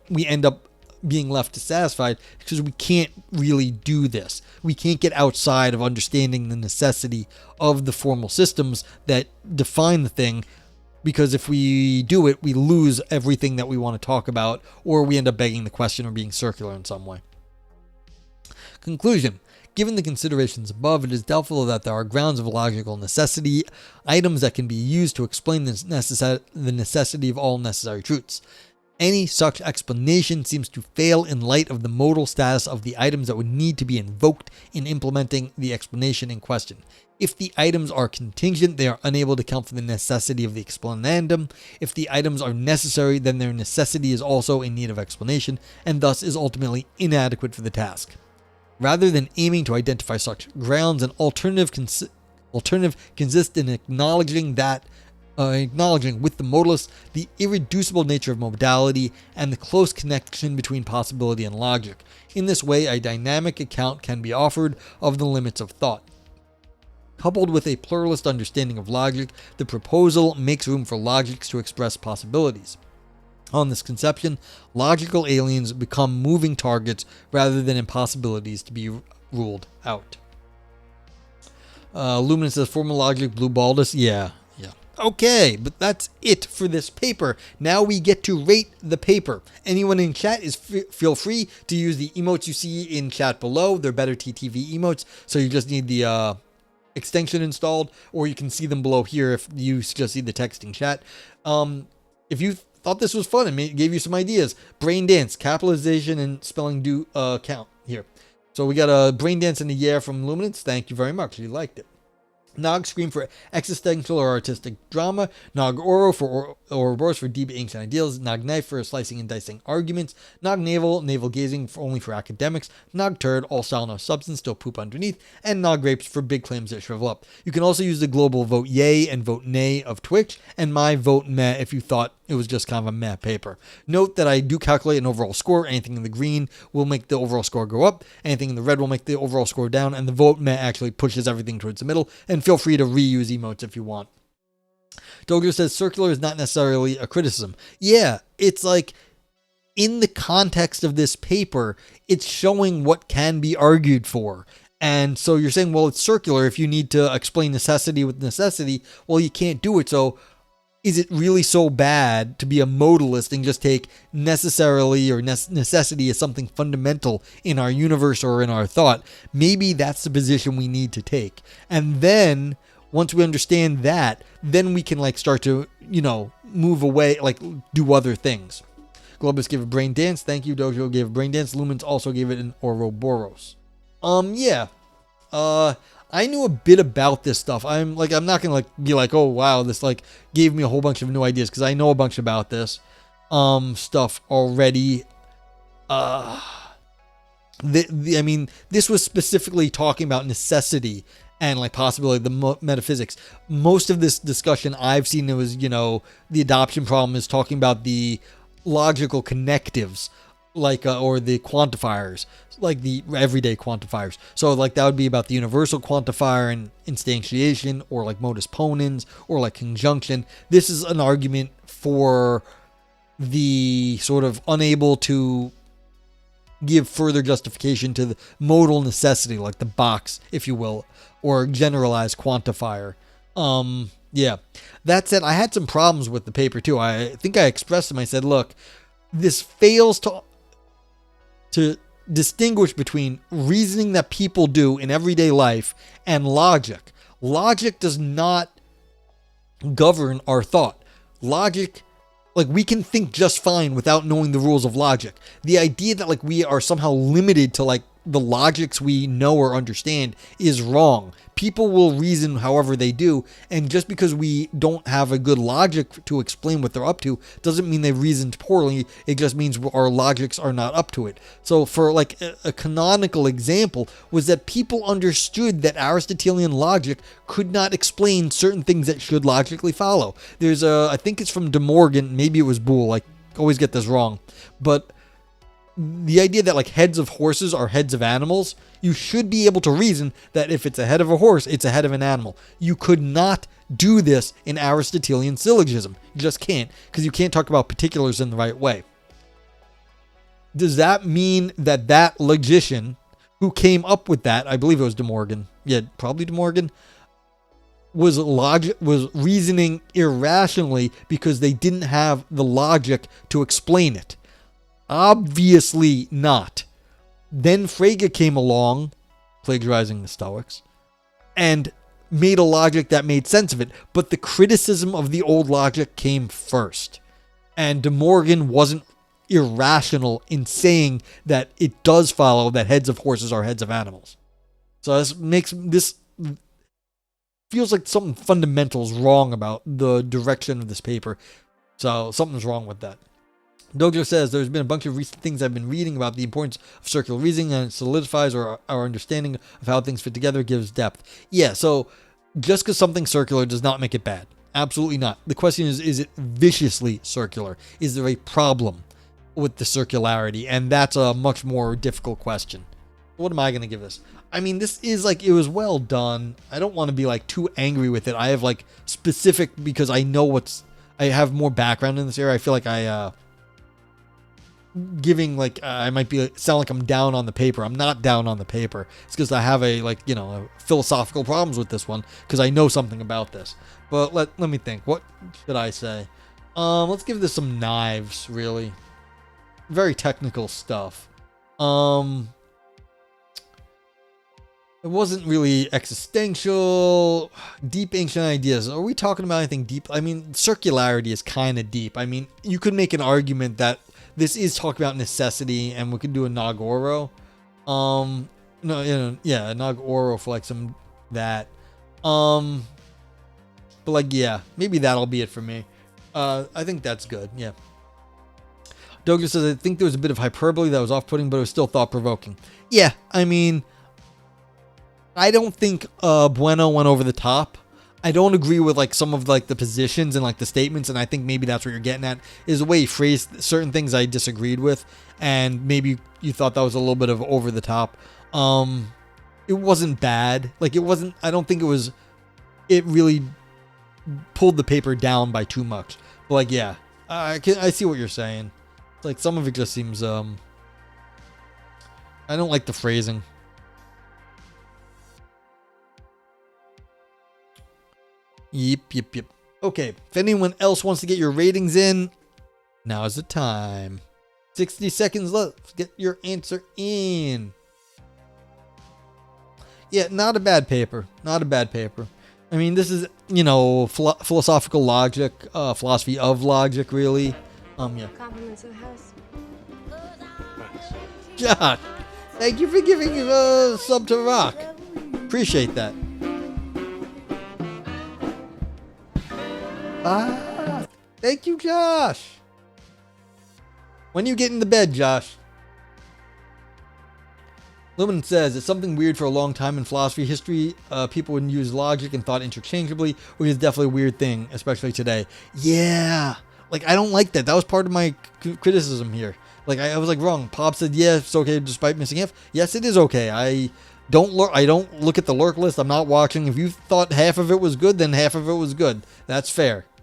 we end up being left dissatisfied, because we can't really do this. We can't get outside of understanding the necessity of the formal systems that define the thing, because if we do it, we lose everything that we want to talk about, or we end up begging the question or being circular in some way. Conclusion. Given the considerations above, it is doubtful that there are grounds of logical necessity, items that can be used to explain the necessity of all necessary truths. Any such explanation seems to fail in light of the modal status of the items that would need to be invoked in implementing the explanation in question. If the items are contingent, they are unable to account for the necessity of the explanandum. If the items are necessary, then their necessity is also in need of explanation, and thus is ultimately inadequate for the task. Rather than aiming to identify such grounds, an alternative consists in acknowledging with the modalist the irreducible nature of modality and the close connection between possibility and logic. In this way, a dynamic account can be offered of the limits of thought. Coupled with a pluralist understanding of logic, the proposal makes room for logics to express possibilities. On this conception, logical aliens become moving targets rather than impossibilities to be ruled out. Luminous says, formal logic, blue baldus. Yeah. Okay, but that's it for this paper. Now we get to rate the paper. Anyone in chat feel free to use the emotes you see in chat below. They're better TTV emotes, so you just need the extension installed, or you can see them below here if you just see the text in chat. If you thought this was fun and gave you some ideas, brain dance, capitalization, and spelling do count here. So we got a brain dance in the year from Luminance. Thank you very much. You liked it. Nog scream for existential or artistic drama. Nog oro for Ouroboros for deep ancient ideals. Nog knife for slicing and dicing arguments. Nog navel gazing only for academics. Nog turd, all style no substance, still poop underneath. And Nog grapes for big claims that shrivel up. You can also use the global vote yay and vote nay of Twitch, and my vote meh if you thought it was just kind of a meh paper. Note that I do calculate an overall score. Anything in the green will make the overall score go up. Anything in the red will make the overall score down. And the vote meh actually pushes everything towards the middle. And feel free to reuse emotes if you want. Doger says circular is not necessarily a criticism. Yeah, it's like in the context of this paper, it's showing what can be argued for. And so you're saying, well, it's circular. If you need to explain necessity with necessity, well, you can't do it. So is it really so bad to be a modalist and just take necessarily or necessity as something fundamental in our universe or in our thought? Maybe that's the position we need to take. And then once we understand that, then we can like start to, move away, like do other things. Globus gave a brain dance. Thank you. Dojo gave a brain dance. Lumens also gave it an Ouroboros. Yeah. I knew a bit about this stuff. I'm not gonna be like, oh wow, this like gave me a whole bunch of new ideas, because I know a bunch about this stuff already. This was specifically talking about necessity and like possibility, the metaphysics. Most of this discussion I've seen, it was, the adoption problem is talking about the logical connectives, like or the quantifiers, like the everyday quantifiers. So like that would be about the universal quantifier and instantiation, or like modus ponens, or like conjunction. This is an argument for the sort of unable to give further justification to the modal necessity, like the box, if you will, or generalized quantifier. Yeah. That said, I had some problems with the paper too. I think I expressed them. I said, look, this fails to distinguish between reasoning that people do in everyday life and logic. Logic does not govern our thought. Logic, like we can think just fine without knowing the rules of logic. The idea that like we are somehow limited to like the logics we know or understand is wrong. People will reason however they do, and just because we don't have a good logic to explain what they're up to doesn't mean they reasoned poorly. It just means our logics are not up to it. So for like a canonical example was that people understood that Aristotelian logic could not explain certain things that should logically follow. There's I think it's from De Morgan, maybe it was Boole, I always get this wrong, but the idea that like heads of horses are heads of animals, you should be able to reason that if it's a head of a horse, it's a head of an animal. You could not do this in Aristotelian syllogism. You just can't, because you can't talk about particulars in the right way. Does that mean that that logician who came up with that, I believe it was De Morgan, yeah, probably De Morgan, was reasoning irrationally because they didn't have the logic to explain it? Obviously not. Then Frege came along, plagiarizing the Stoics, and made a logic that made sense of it. But the criticism of the old logic came first. And De Morgan wasn't irrational in saying that it does follow that heads of horses are heads of animals. So this feels like something fundamental is wrong about the direction of this paper. So something's wrong with that. Dojo says, there's been a bunch of recent things I've been reading about the importance of circular reasoning, and it solidifies our understanding of how things fit together, gives depth. Yeah, so just because something's circular does not make it bad. Absolutely not. The question is it viciously circular? Is there a problem with the circularity? And that's a much more difficult question. What am I going to give this? I mean, this is like, it was well done. I don't want to be like too angry with it. I have like specific, because I know I have more background in this area. I feel like giving like I might be sound like I'm down on the paper. I'm not down on the paper. It's because I have a philosophical problems with this one, because I know something about this. But let me think. What should I say? Let's give this some knives. Really, very technical stuff. It wasn't really existential, deep ancient ideas. Are we talking about anything deep? I mean, circularity is kind of deep. I mean, you could make an argument that this is talking about necessity, and we could do a Nagoro. A Nagoro for like some that. But like, yeah, maybe that'll be it for me. I think that's good. Yeah. Douglas says, I think there was a bit of hyperbole that was off-putting, but it was still thought-provoking. Yeah, I mean, I don't think Bueno went over the top. I don't agree with like some of like the positions and like the statements, and I think maybe that's what you're getting at, is the way he phrased certain things I disagreed with, and maybe you thought that was a little bit of over the top. It wasn't bad. Like, it wasn't, I don't think it was, it really pulled the paper down by too much. But like, yeah, I see what you're saying. It's like some of it just seems I don't like the phrasing. Yep. Okay, if anyone else wants to get your ratings in, now is the time. 60 seconds left. Get your answer in. Yeah, not a bad paper. Not a bad paper. I mean, this is, philosophical logic, philosophy of logic, really. Yeah. Compliments of the house. Josh, thank you for giving a sub to Rock. Appreciate that. Thank you, Josh. When you get into bed, Josh? Lumen says, it's something weird for a long time in philosophy history. People would use logic and thought interchangeably, which is definitely a weird thing, especially today. Yeah. Like, I don't like that. That was part of my criticism here. Like, I was like wrong. Pop said, yeah, it's okay despite missing half. Yes, it is okay. I don't look at the lurk list. I'm not watching. If you thought half of it was good, then half of it was good. That's fair.